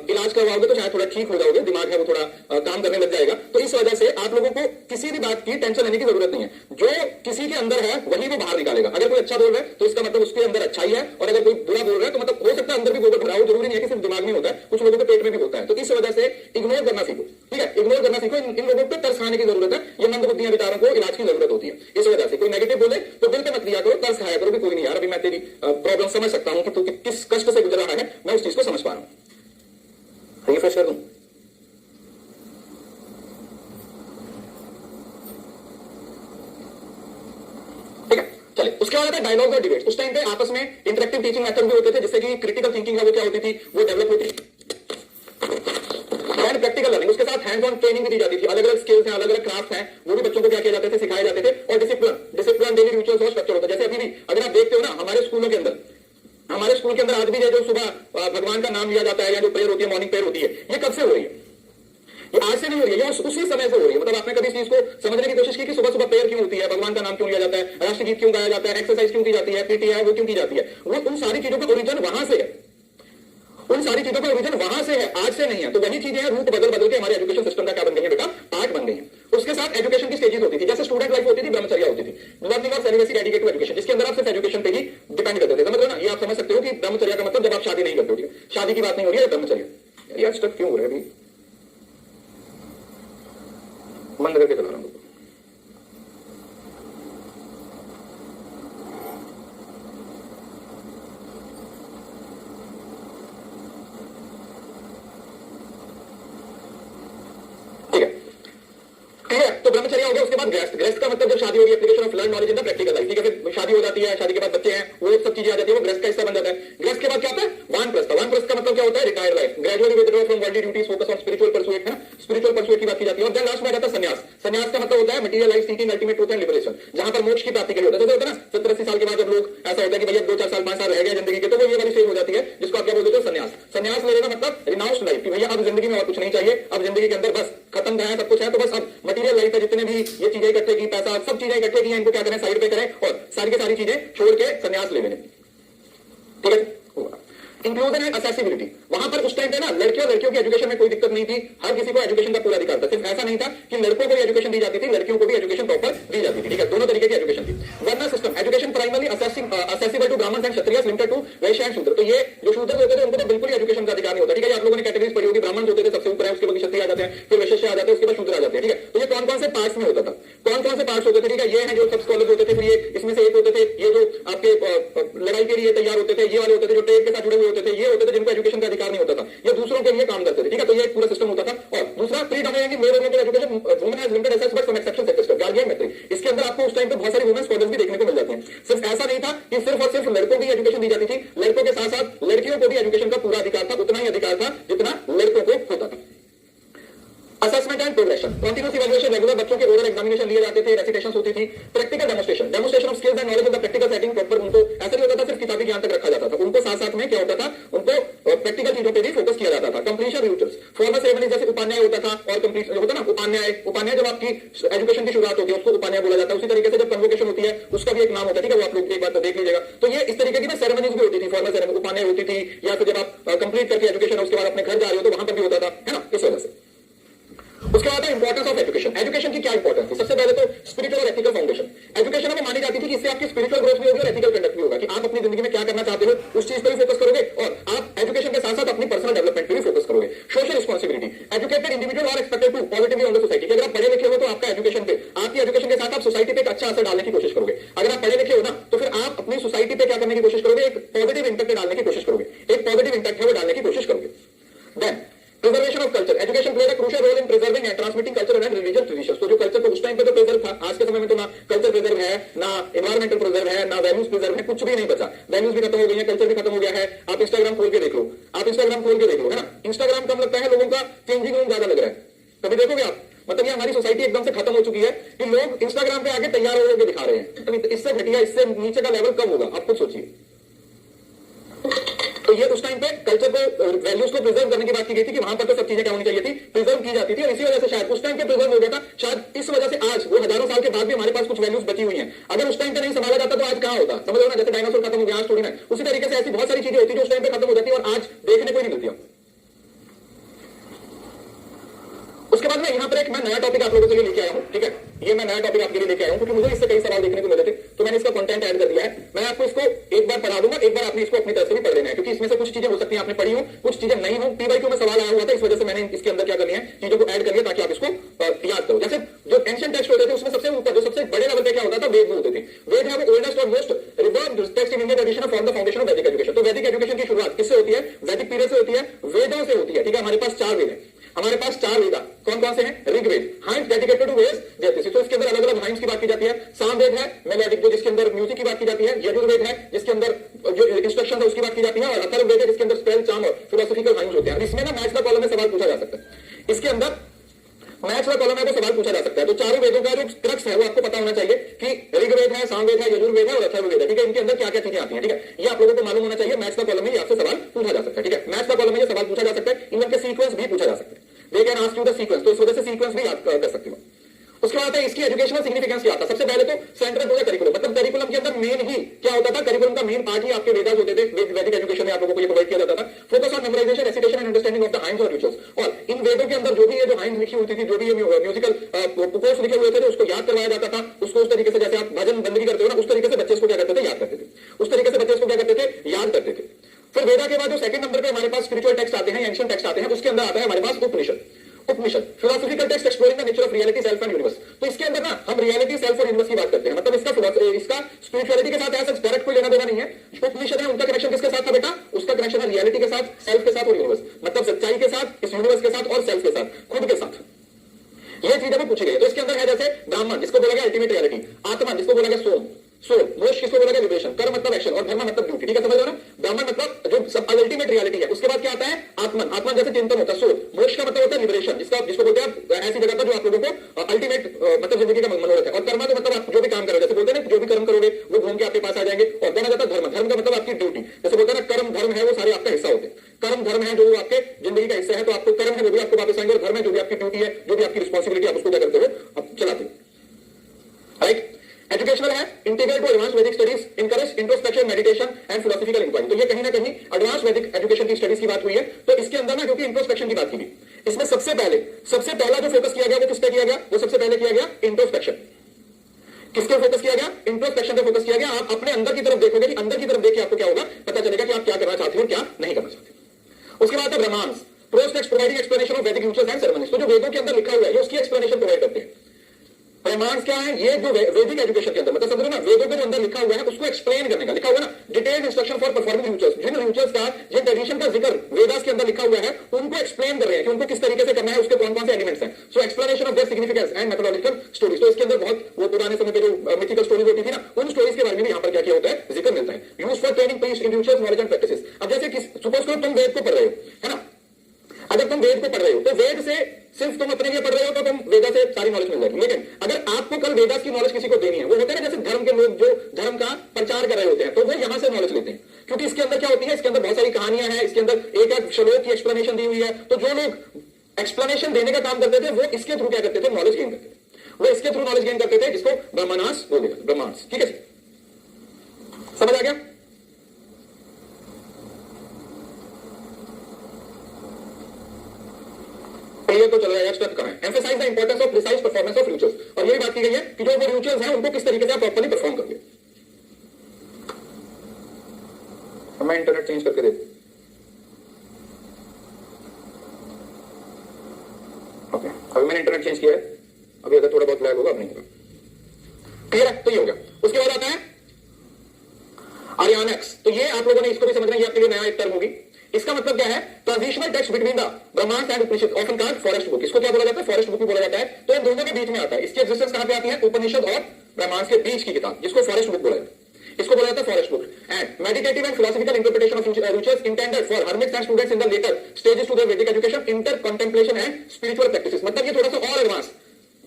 इलाज करवाओगे तो शायद थोड़ा ठीक हो जाओगे, दिमाग है वो थोड़ा काम करने लग जाएगा। तो इस वजह से आप लोगों को किसी भी बात की टेंशन लेने की जरूरत नहीं है। जो किसी के अंदर है वही वो बाहर निकालेगा। अगर कोई अच्छा बोल रहा है तो इसका मतलब उसके अंदर अच्छाई है, और अगर कोई बुरा बोल रहा है तो मतलब हो सकता है अंदर भी गोबर भरा हो, जरूरी नहीं है कि सिर्फ दिमाग में होता है, कुछ लोगों के पेट में भी होता है। तो इस वजह से इग्नोर करना सीखो, ठीक है, इग्नोर करना सीखो। इन लोगों पर तरस खाने की जरूरत है, ये मंदबुद्धियां बेचारों को इलाज की जरूरत होती है। इस वजह से कोई नेगेटिव बोले तो दिल पे मत लिया करो, तरस खाया करो भी कोई नहीं यार, अभी मैं तेरी प्रॉब्लम समझ सकता हूं कि तू किस कष्ट से गुजर रहा है, मैं उस चीज को समझ पा रहा हूं। रिफ्रेश कर दूं। ठीक है, चलिए उसके बाद आता है डायलॉग और डिबेट। उस टाइम पे आपस में इंटरेक्टिव टीचिंग मेथड भी होते थे, जिससे कि क्रिटिकल थिंकिंग है वो क्या होती थी, वो डेवलप होती थी। प्रैक्टिकल लर्निंग, उसके साथ हैंड्स ऑन ट्रेनिंग भी दी जाती थी। अलग अलग स्किल्स हैं, अलग अलग क्राफ्ट हैं, वो भी बच्चों को क्या किए जाते थे, सिखाए जाते थे। और डिसिप्लिन डेली रिचुअल्स और स्ट्रक्चर होता है। जैसे अभी भी अगर आप देखते हो ना, हमारे स्कूलों के अंदर, हमारे स्कूल के अंदर आज भी जो सुबह भगवान का नाम लिया जाता है, या जो प्रेयर होती है, मॉर्निंग प्रेयर होती है, ये कब से हो रही है? ये आज से नहीं हो रही है, ये उसी समय से हो रही है। मतलब आपने कभी इस चीज को समझने की कोशिश की कि सुबह सुबह प्रेयर क्यों होती है, भगवान का नाम क्यों लिया जाता है, राष्ट्रगीत क्यों गाया जाता है, एक्सरसाइज क्यों की जाती है, पीटी है वो क्यों की जाती है? वो उन सारी चीजों का ओरिजिन वहां से है, उन सारी चीजों का ओरिजिन वहां से है, आज से नहीं है। तो वही चीजें हैं, रूट बदल बदल के हमारे एजुकेशन सिस्टम का क्या बन गई है बेटा, पार्ट बन गई है। उसके साथ एजुकेशन की स्टेजेस होती थी, जैसे स्टूडेंट लाइफ होती थी, ब्रह्मचर्या होती थी, लर्निंग और सेलिब्रेसी डेडिकेटेड एजुकेशन, जिसके अंदर आप सिर्फ एजुकेशन पे ही डिपेंड करते थे। समझ लो ना, ये आप समझ सकते हो कि ब्रह्मचर्या का मतलब जब आप शादी नहीं करते हो, शादी की बात नहीं हो रही है, ब्रह्मचर्या। यार स्टक क्यों हो रहा है अभी, बंद करके चला रहा हूं। ठीक है, तो ब्रह्मचर्या हो गया। उसके बाद ग्रेस्ट का मतलब जब शादी होगी, application of learn knowledge in the practical life, ठीक है, फिर शादी हो जाती है, शादी के बाद बच्चे हैं, वो सब चीजें आ जाती है, वो ग्रेस्ट का हिस्सा बन जाता है। ग्रेस्ट के बाद क्या होता है वानप्रस्थ। वानप्रस्थ का मतलब क्या होता है retired life, gradually withdraw from worldly duties, focus on spiritual pursuit है, स्पिरिचुअल परसुएट की बात की जाती है। और देन लास्ट में आ जाता है संन्यास। संन्यास का मतलब होता है material life seeking ultimate truth and liberation, जहां पर मोक्ष की प्राप्ति के लिए होता है। जैसे होता है ना 70-80 साल के बाद जब लोग ऐसा होता है कि भैया 2-4 साल 5 साल रह गए जिंदगी के, तो वो ये वाली स्टेज हो जाती है जिसको आप क्या बोलते हो संन्यास। संन्यास लेने का मतलब रिनाउंस्ड लाइफ, कि भैया अब जिंदगी में और कुछ नहीं चाहिए, अब जिंदगी के अंदर बस खत्म है, सब कुछ है, तो बस अब मटीरियल लाइफ है, जितने भी ये चीजें इकट्ठे की, पैसा सब चीजें इकट्ठे की हैं, इनको क्या करें साइड पे करें और सारी की सारी चीजें छोड़ के संन्यास ले लेने। ठीक है, इंक्लूजन एंड एक्सेसिबिलिटी, वहां पर उस टाइम पे ना लड़कियों की एजुकेशन में कोई दिक्कत नहीं थी, हर किसी को एजुकेशन का पूरा अधिकार था। सिर्फ ऐसा नहीं था कि लड़कों को भी एजुकेशन दी जाती थी, लड़कियों को भी एजुकेशन प्रॉपर दी जाती थी, ठीक है, दोनों तरीके की एजुकेशन थी। Varna system, education primarily accessible to Brahmin and Kshatriyas, limited to Vaishya and Shudra. तो ये जो शूद्र होते थे उनको तो बिल्कुल एजुकेशन का अधिकार नहीं होता, ठीक है। आप लोगों ने कैटेगरीज पढ़ी होगी, ब्राह्मण होते थे सबसे ऊपर है, उसके बाद क्षत्रिय आ जाते हैं, फिर वैश्य आ जाते हैं, उसके बाद शूद्र आ जाते हैं, ठीक है। तो ये कौन कौन से पार्ट्स में होता था, कौन कौन से पार्ट्स होते थे, ठीक है, ये है जो सब स्कॉलर्स होते थे, फिर ये इसमें से एक होते थे ये जो आपके लड़ाई के लिए तैयार होते थे, ये वाले होते थे जो ट्रेड के साथ जुड़े हुए होते थे, ये होते थे जिनको एजुकेशन का अधिकार नहीं होता था, ये दूसरों के लिए काम करते थे, ठीक है। तो ये एक पूरा सिस्टम होता था। और दूसरा predominantly male oriented education, women has limited access but some exceptions exist, guardian method. इसके अंदर आपको उस टाइम पे बहुत सारी वुमेन स्कॉलर्स भी देखने को मिल जाती हैं। सिर्फ ऐसा नहीं था कि सिर्फ और सिर्फ लड़कों की एजुकेशन दी जाती थी, लड़कों के साथ साथ लड़कियों को भी एजुकेशन का पूरा अधिकार था, उतना ही अधिकार था जितना लड़कों को होता था। Assessment and progression, continuous evaluation, regular बच्चों के ओरल एग्जामिनेशन लिए जाते थे, रेसिटेशंस होती थी, practical demonstration of skills and knowledge in the practical setting, proper उनको ऐसा नहीं होता था सिर्फ किताबी ज्ञान तक रखा जाता था, उनको साथ साथ में क्या होता था, उनको प्रैक्टिकल चीजों पे भी फोकस किया जाता था। कंप्लीशन रिचुअल्स, फॉर्मल सेरेमनी जैसे उपान्याय होता था, और कंप्लीट होता ना उपान्याय जब आपकी एजुकेशन की शुरुआत होती है उसको उपान्याय बोला जाता है। उसी तरीके से जब कन्वोकेशन होती है उसका भी एक नाम होता है, ठीक है, वो आप लोग एक बार तो देख लीजिएगा। तो ये इस तरीके की सेरेमनीज भी होती थी, फॉर्मल सेरेमनी उपान्याय होती थी, या फिर जब आप कंप्लीट करके एजुकेशन उसके बाद अपने घर जा रहे हो तो वहां पर भी होता था, है ना, इस वजह से। उसके बाद इंपॉर्टेंस ऑफ एजुकेशन, एजुकेशन की क्या इंपॉर्टेंस है। सबसे पहले तो स्पिरिचुअल और एथिकल फाउंडेशन, एजुकेशन में मानी जाती थी कि इससे आपकी स्पिरिचुअल ग्रोथ भी होगी और एथिकल कंडक्ट भी होगा, कि आप अपनी जिंदगी में क्या करना चाहते हो उस चीज पर भी फोकस करोगे, और आप एजुकेशन के साथ साथ अपनी पर्सनल डेवलपमेंट पर भी फोकस करोगे। Social responsibility, educated individual are expected to positively on the society, अगर आप पढ़े लिखे हो तो आपका एजुकेशन पे, आपकी एजुकेशन के साथ आप सोसाइटी पे एक अच्छा असर डालने की कोशिश करोगे। अगर आप पढ़े लिखे हो ना तो फिर आप अपनी सोसाइटी पे क्या करने की कोशिश करोगे, एक पॉजिटिव इंपैक्ट डालने की कोशिश करोगे, एक पॉजिटिव इंपैक्ट है वो डालने की कोशिश करोगे। Then preservation of culture, education played a crucial role in preserving and transmitting culture and religious traditions. तो जो कल्चर को उस टाइम पे तो प्रिजर्व था, आज के समय में तो ना कल्चर प्रिजर्व है, ना एनवायरमेंटल प्रिजर्व है, ना वैल्यूज प्रिजर्व है, कुछ भी नहीं बचा, वैल्यूज भी खत्म हो गई है, कल्चर भी खत्म हो गया है। आप इंस्टाग्राम खोल के देख लो, आप इंस्टाग्राम खोल के देख लो, है ना, इंस्टाग्राम कम लगता है लोगों का, चेंजिंग रूम ज्यादा लग रहा है। कभी देखोगे आप, मतलब ये हमारी सोसाइटी एकदम से खत्म हो चुकी है कि लोग इंस्टाग्राम पे आगे तैयार होकर दिखा रहे हैं। इससे घटिया, इससे नीचे का लेवल कब होगा आप खुद सोचिए। तो ये उस टाइम पे कल्चर को, वैल्यूज को प्रिजर्व करने की बात की गई थी कि वहां पर तो सब चीजें क्या होनी चाहिए थी, प्रिजर्व की जाती थी, और इसी वजह से शायद उस टाइम पे प्रिजर्व हो गया था। शायद इस वजह से आज वो हजारों साल के बाद भी हमारे पास कुछ वैल्यूज बची हुई हैं। अगर उस टाइम पे नहीं संभाला जाता तो आज कहां होता, समझ लो ना, जैसे डायनासोर खत्म हो गया आज थोड़ी ना, उसी तरीके से ऐसी बहुत सारी चीजें होती जो उस टाइम पे खत्म हो जाती और आज देखने को ही नहीं मिलती। उसके बाद में यहां पर एक मैं नया टॉपिक आप लोगों के लिए लेके आया हूं, ठीक है, ये मैं नया टॉपिक आपके लिए लेके आया हूं क्योंकि मुझे इससे कई सवाल देखने को मिले थे, तो मैंने इसका कंटेंट ऐड कर दिया है। मैं आपको इसको एक बार पढ़ा दूंगा, एक बार आपने इसको अपनी तरफ से भी पढ़ लेना है, क्योंकि इसमें से कुछ चीजें हो सकती हैं आपने पढ़ी हो, कुछ चीजें नहीं हो। पीवाईक्यू में सवाल आया हुआ था, इस वजह से मैंने इसके अंदर क्या कर लिया है, चीजों को ऐड कर लिया ताकि आप इसको याद करो। जैसे जो एंशिएंट टेक्स्ट होते थे उसमें सबसे ऊपर, जो सबसे बड़े लेवल पे क्या होता था, वेद होते थे। वेद है वो ओल्डेस्ट और most reverbed text in Indian tradition for the foundation of वैदिक एजुकेशन। तो वैदिक एजुकेशन की शुरुआत किससे होती है, वैदिक पीरियड से होती है, वेदों से होती है, ठीक है। हमारे पास 4 वेद है, हमारे पास 4 वेद, कौन कौन से हैं, ऋग्वेद, हाइम्स डेडिकेटेड टू वेद, जैसे तो इसके अंदर अलग अलग हाइम्स की बात की जाती है। सामवेद है मेलोडिक, जो जिसके अंदर म्यूजिक की बात की जाती है। यजुर्वेद है जिसके अंदर जो इंस्ट्रक्शन है उसकी बात की जाती है, और अथर्ववेद है जिसके अंदर स्पेल, चार्म और फिलोसॉफिकल हाइम्स होते हैं। इसमें ना मैथ्स का कॉलम में सवाल पूछा जा सकता है, इसके अंदर मैथ्स का कॉलम है तो सवाल पूछा जा सकता है। तो चारों वेदों का जो क्रक्स है वो आपको पता होना चाहिए कि ऋग्वेद है, सामवेद है, यजुर्वेद है और अथर्ववेद है, ठीक है। इनके अंदर क्या क्या चीजें आती हैं, ठीक है, ये आप लोगों को मालूम होना चाहिए। मैथ्स का कॉलम में आपसे सवाल पूछा जा सकता है, ठीक है, मैथ्स का कॉलम में ये सवाल पूछा जा सकता है। इनके सीक्वेंस भी पूछा जा सकता है, they can ask you the sequence, तो इस वजह से सीक्वेंस भी याद कर सकते हो। उसके बाद इसकी एजुकेशनल सिग्निफिकेंस क्या आता है, सबसे पहले तो सेंट्रल हो गया करिकुलम, मतलब करिकुलम के अंदर मेन ही क्या होता था, करिकुलम का मेन पार्ट ही आपके वेदास होते थे। वैदिक एजुकेशन में आप लोगों को ये प्रोवाइड किया जाता था। Focus on memorisation, recitation and understanding of the hymns और रिचुअल्स, और इन वेदों के अंदर जो भी ये जो हाइम्स लिखी होती थी, जो भी ये म्यूजिकल कोर्स लिखे हुए थे उसको याद करवाया जाता था। उसको उस तरीके से जैसे आप भजन बंदगी करते हो ना, उस तरीके से बच्चे को क्या करते थे, याद करते थे, उस तरीके से बच्चे को क्या करते थे, याद करते थे। फिर वेदा के बाद जो सेकंड नंबर पे हमारे पास स्पिरिचुअल टेक्स्ट आते हैं, एंशिएंट टेक्स्ट आते हैं, उसके अंदर आता है हमारे पास Upanishad. Upanishad philosophical text exploring the nature of reality, self and universe. तो इसके अंदर ना हम रियलिटी, सेल्फ और यूनिवर्स की बात करते हैं, मतलब इसका स्पिरिचुअलिटी के साथ ऐसा डायरेक्ट कोई लेना देना नहीं है। उपनिषद है उनका कनेक्शन किसके साथ था बेटा, उसका कनेक्शन है रियलिटी के साथ, सेल्फ के साथ और यूनिवर्स, मतलब सच्चाई के साथ, इस यूनिवर्स के साथ और सेल्फ के साथ, खुद के साथ। ये चीजें भी पूछी गई। तो इसके अंदर है जैसे ब्राह्मण जिसको बोला गया अल्टीमेट रियलिटी, आत्मा जिसको बोला गया सोल, सोल, मोक्ष किसको बोला गया लिबरेशन, कर्म मतलब एक्शन और धर्म मतलब ड्यूटी। ठीक है, समझ लो ना। ब्राह्मण मतलब जो सब अल्टीमेट रियलिटी है। उसके बाद क्या आता है आत्मन, आत्मन जैसे चिंतन होता है सोल। मोक्ष का मतलब होता है लिबरेशन, जिसको बोलते हैं ऐसी जगह पर जो आप लोगों को अल्टीमेट मतलब जिंदगी का मनोरथ है। और कर्म का मतलब आप जो भी काम करोगे, जैसे बोलते हैं जो भी कर्म करोगे वो घूम के आपके पास आ जाएंगे। और देन आ जाता है धर्म, धर्म का मतलब आपकी ड्यूटी। जैसे बोलते हैं ना कर्म धर्म है वो सारे आपका हिस्सा होते हैं। कर्म धर्म है जो आपके जिंदगी का हिस्सा है, तो आपको कर्म है वो भी आपको वापस आएंगे, और धर्म है जो भी आपकी ड्यूटी है, जो भी आपकी रिस्पॉन्सिबिलिटी आप उसको क्या करते हो आप चलाते हो। राइट, एजुकेशनल है, integral to advance Vedic studies, encourage introspection, meditation and philosophical inquiry. तो ये कहीं ना कहीं एडवांस वैदिक एजुकेशन की स्टडीज की बात हुई है। तो इसके अंदर ना क्योंकि इंट्रोस्पेक्शन की बात की गई, इसमें सबसे पहला जो फोकस किया गया वो किस पे किया गया, वो सबसे पहले किया गया इंट्रोस्पेक्शन। किसके फोकस किया गया, इंट्रोस्पेक्शन पे फोकस किया गया। आप अपने अंदर की तरफ देखोगे कि अंदर की तरफ देख के आपको क्या होगा, पता चलेगा कि आप क्या करना चाहते हो क्या नहीं करना चाहते। उसके बाद है ब्रह्मांस, प्रोस्पेक्ट्स प्रोवाइडिंग एक्सप्लेनेशन ऑफ वैदिक रिचुअल्स एंड सेरेमनीज। तो जो वेदों के अंदर लिखा हुआ है ये उसकी एक्सप्लेनेशन प्रोवाइड करते हैं। प्रमाण क्या है, ये जो वैदिक एजुकेशन के अंदर मतलब समझो ना वेदों के जो अंदर लिखा हुआ है उसको एक्सप्लेन करने का लिखा हुआ है ना, detailed instruction for performing rituals. जिन रिचुअल्स का जिन ट्रेडिशन का जिक्र वेदास के अंदर लिखा हुआ है उनको एक्सप्लेन कर रहे हैं कि उनको किस तरीके से करना है, उसके कौन कौन से एलिमेंट्स हैं। So explanation of their significance and methodological stories. तो इसके अंदर बहुत वो पुराने समय पे जो मिथिकल स्टोरीज होती थी ना, उन स्टोरीज के बारे में भी यहाँ पर क्या किया होता है, जिक्र मिलता है। Use for training priest in rituals knowledge and practices. अब जैसे सपोज करो तुम वेद को पढ़ रहे हो, है ना, अगर तुम वेद को पढ़ रहे हो तो वेद से सिर्फ तुम अपने लिए पढ़ रहे हो तो तुम वेदा से सारी नॉलेज मिल जाएगी। लेकिन अगर आपको कल वेदास की नॉलेज किसी को देनी है, वो होता है ना जैसे धर्म के लोग जो धर्म का प्रचार कर रहे होते हैं, तो वो यहां से नॉलेज लेते हैं। क्योंकि इसके अंदर क्या होती है, इसके अंदर बहुत सारी कहानियां हैं, इसके अंदर एक एक श्लोक की एक्सप्लेनेशन दी हुई है। तो जो लोग एक्सप्लेनेशन देने का काम करते थे वो इसके थ्रू क्या करते थे, नॉलेज गेन करते थे। वो इसके थ्रू नॉलेज गेन करते थे, जिसको ब्रह्मणास बोलेगा, ब्रह्मांस। ठीक है, समझ आ गया। तो चल रहा है स्टेप कहां है, emphasise the importance of precise performance of rituals. और यही बात की गई है कि जो वो रिचुअल्स हैं उनको किस तरीके से आप प्रॉपर्ली परफॉर्म करोगे। मैं इंटरनेट चेंज करके देता ओके, अभी मैंने इंटरनेट चेंज किया है, अभी अगर थोड़ा बहुत लैग होगा अब नहीं होगा। क्लियर है, तो ये हो गया। उसके बाद आता है आर्यानेक्स। तो ये आप लोगों ने इसको भी समझना, ये आपके लिए नया एक टर्म होगी। इसका मतलब क्या है, transitional text between the Brahmanas and Upanishad, often called forest book. इसको क्या बोला जाता है, फॉरेस्ट बुक भी बोला जाता है। तो इन दोनों के बीच में आता है। इसकी एग्जिस्टेंस कहां पे आती है, उपनिषद और ब्रह्मांस के बीच की किताब, जिसको फॉरेस्ट बुक बोला जाता है। इसको बोला जाता है forest book. And meditative and philosophical interpretation of rituals intended for hermits and students in the later stages to their Vedic education, inner contemplation and spiritual practices. मतलब ये थोड़ा सा और advance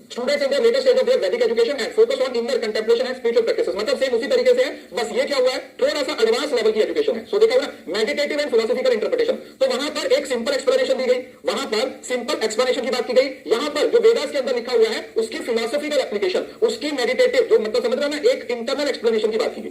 students in the later stage of their Vedic education and focus on inner contemplation and spiritual practices. मतलब same उसी तरीके से है, बस ये क्या हुआ है, थोड़ा सा एडवांस लेवल की एजुकेशन है। सो देखा हुआ मेडिटेटिव एंड फिलोसॉफिकल इंटरप्रिटेशन। तो वहां पर एक सिंपल एक्सप्लेनेशन दी गई, वहां पर सिंपल एक्सप्लेनेशन की बात की गई। यहां पर जो वेदास के अंदर लिखा हुआ है उसकी फिलोसॉफिकल एप्लीकेशन, उसकी मेडिटेटिव जो मतलब समझ रहे हो ना, एक इंटरनल एक्सप्लेनेशन की बात की गई।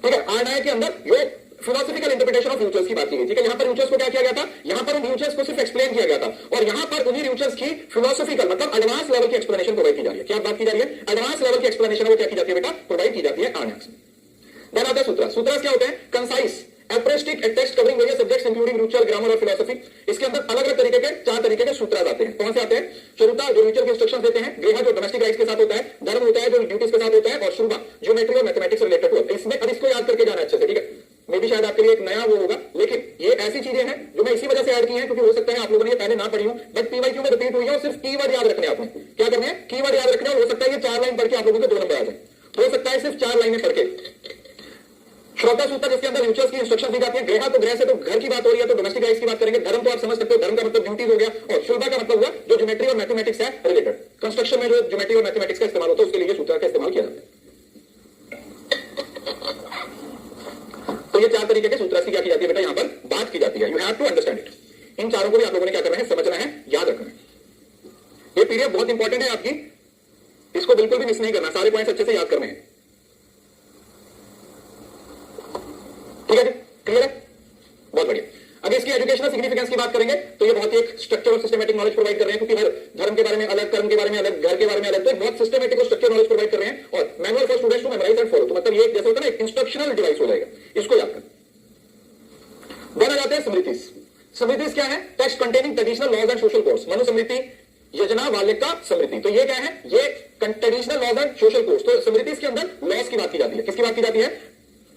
ठीक है, आरनाय के अंदर ये फिलोसॉफिकल इंटरप्रिटेशन ऑफ रिचुअल्स की बात की गई। ठीक है, यहां पर रिचुअल्स को क्या किया गया था, यहां पर उन रिचुअल्स को सिर्फ एक्सप्लेन किया गया था, और यहां पर उन्हीं रिचुअल्स की फिलोसॉफिकल मतलब एडवांस लेवल की एक्सप्लेनेशन प्रोवाइड की जा रही है। क्या बात की जा रही है, एडवांस लेवल की एक्सप्लेनेशन वो क्या की जाती है बेटा, प्रोवाइड की जाती है आर्नाक्स। देन आता है सूत्र। सूत्र क्या होते हैं, concise aphoristic text covering various subjects including ritual, grammar और फिलोसफी। इसके अंदर अलग अलग तरीके के 4 तरीके के सूत्र आते हैं। कौन से आते हैं, श्रुता जो रिचुअल के इंस्ट्रक्शंस देते हैं, गृह जो डोमेस्टिक राइट्स के साथ होता है, धर्म होता है जो ड्यूटीज के साथ होता है, और शुभा ज्योमेट्री और मैथमेटिक्स रिलेटेड होता है। इसमें अब इसको याद करके जाना अच्छे से। ठीक है, मे भी शायद आपके लिए एक नया वो होगा, लेकिन ये ऐसी चीजें हैं जो मैं इसी वजह से ऐड की हैं क्योंकि हो सकता है आप लोगों ने ये पहले ना पढ़ी हो, बट पीवाईक्यू में रिपीट हुई है। और सिर्फ कीवर्ड याद रखने आपने क्या करने हैं, कीवर्ड याद रखने। और हो सकता है ये 4 लाइन पढ़ के आप लोगों को 2 नंबर आ जाए, हो सकता है सिर्फ 4 लाइनें पढ़ के। श्रोता सूत्र जिसके अंदर रिचुअल्स की इंस्ट्रक्शन दी जाती है, गृह तो गृह से तो घर की बात हो रही है, तो डोमेस्टिक राइट्स की बात करेंगे। धर्म तो आप समझ सकते हो, धर्म का मतलब ड्यूटीज हो गया, और शुल्बा का मतलब हुआ जो ज्योमेट्री और मैथमेटिक्स है रिलेटेड। कंस्ट्रक्शन में जो ज्योमेट्री और मैथमेटिक्स का इस्तेमाल होता है उसके लिए सूत्र का इस्तेमाल किया जाता है। तो ये 4 तरीके के सूत्र की क्या की जाती है बेटा, यहां पर बात की जाती है। You have to understand it. इन चारों को भी आप लोगों ने क्या करना है, समझना है, याद रखना है। ये पीडीएफ बहुत इंपॉर्टेंट है आपकी, इसको बिल्कुल भी मिस नहीं करना, सारे पॉइंट्स अच्छे से याद करने हैं। ठीक है जी, क्लियर है, बहुत बढ़िया। अब इसकी एजुकेशनल सिग्निफिकेंस की बात करेंगे तो ये बहुत ही एक स्ट्रक्चर और सिस्टमेटिक नॉलेज प्रोवाइड कर रहे हैं, क्योंकि हर धर्म के बारे में अलग, कर्म के बारे में अलग, घर के बारे में अलग, तो एक बहुत सिस्टमेटिक और स्ट्रक्चर नॉलेज प्रोवाइड कर रहे हैं। और manual for students to memorise and follow, तो मतलब ये जैसे होता है ना एक इंस्ट्रक्शनल डिवाइस हो जाएगा, इसको याद करना। देन आ जाते हैं स्मृतिस। स्मृतिस क्या है, text containing traditional laws and social codes. Manusmriti, Yajnavalkya Smriti. तो ये क्या है, ये traditional laws and social codes. तो स्मृतिस के अंदर लॉज की बात की जाती है, किसकी बात की जाती है,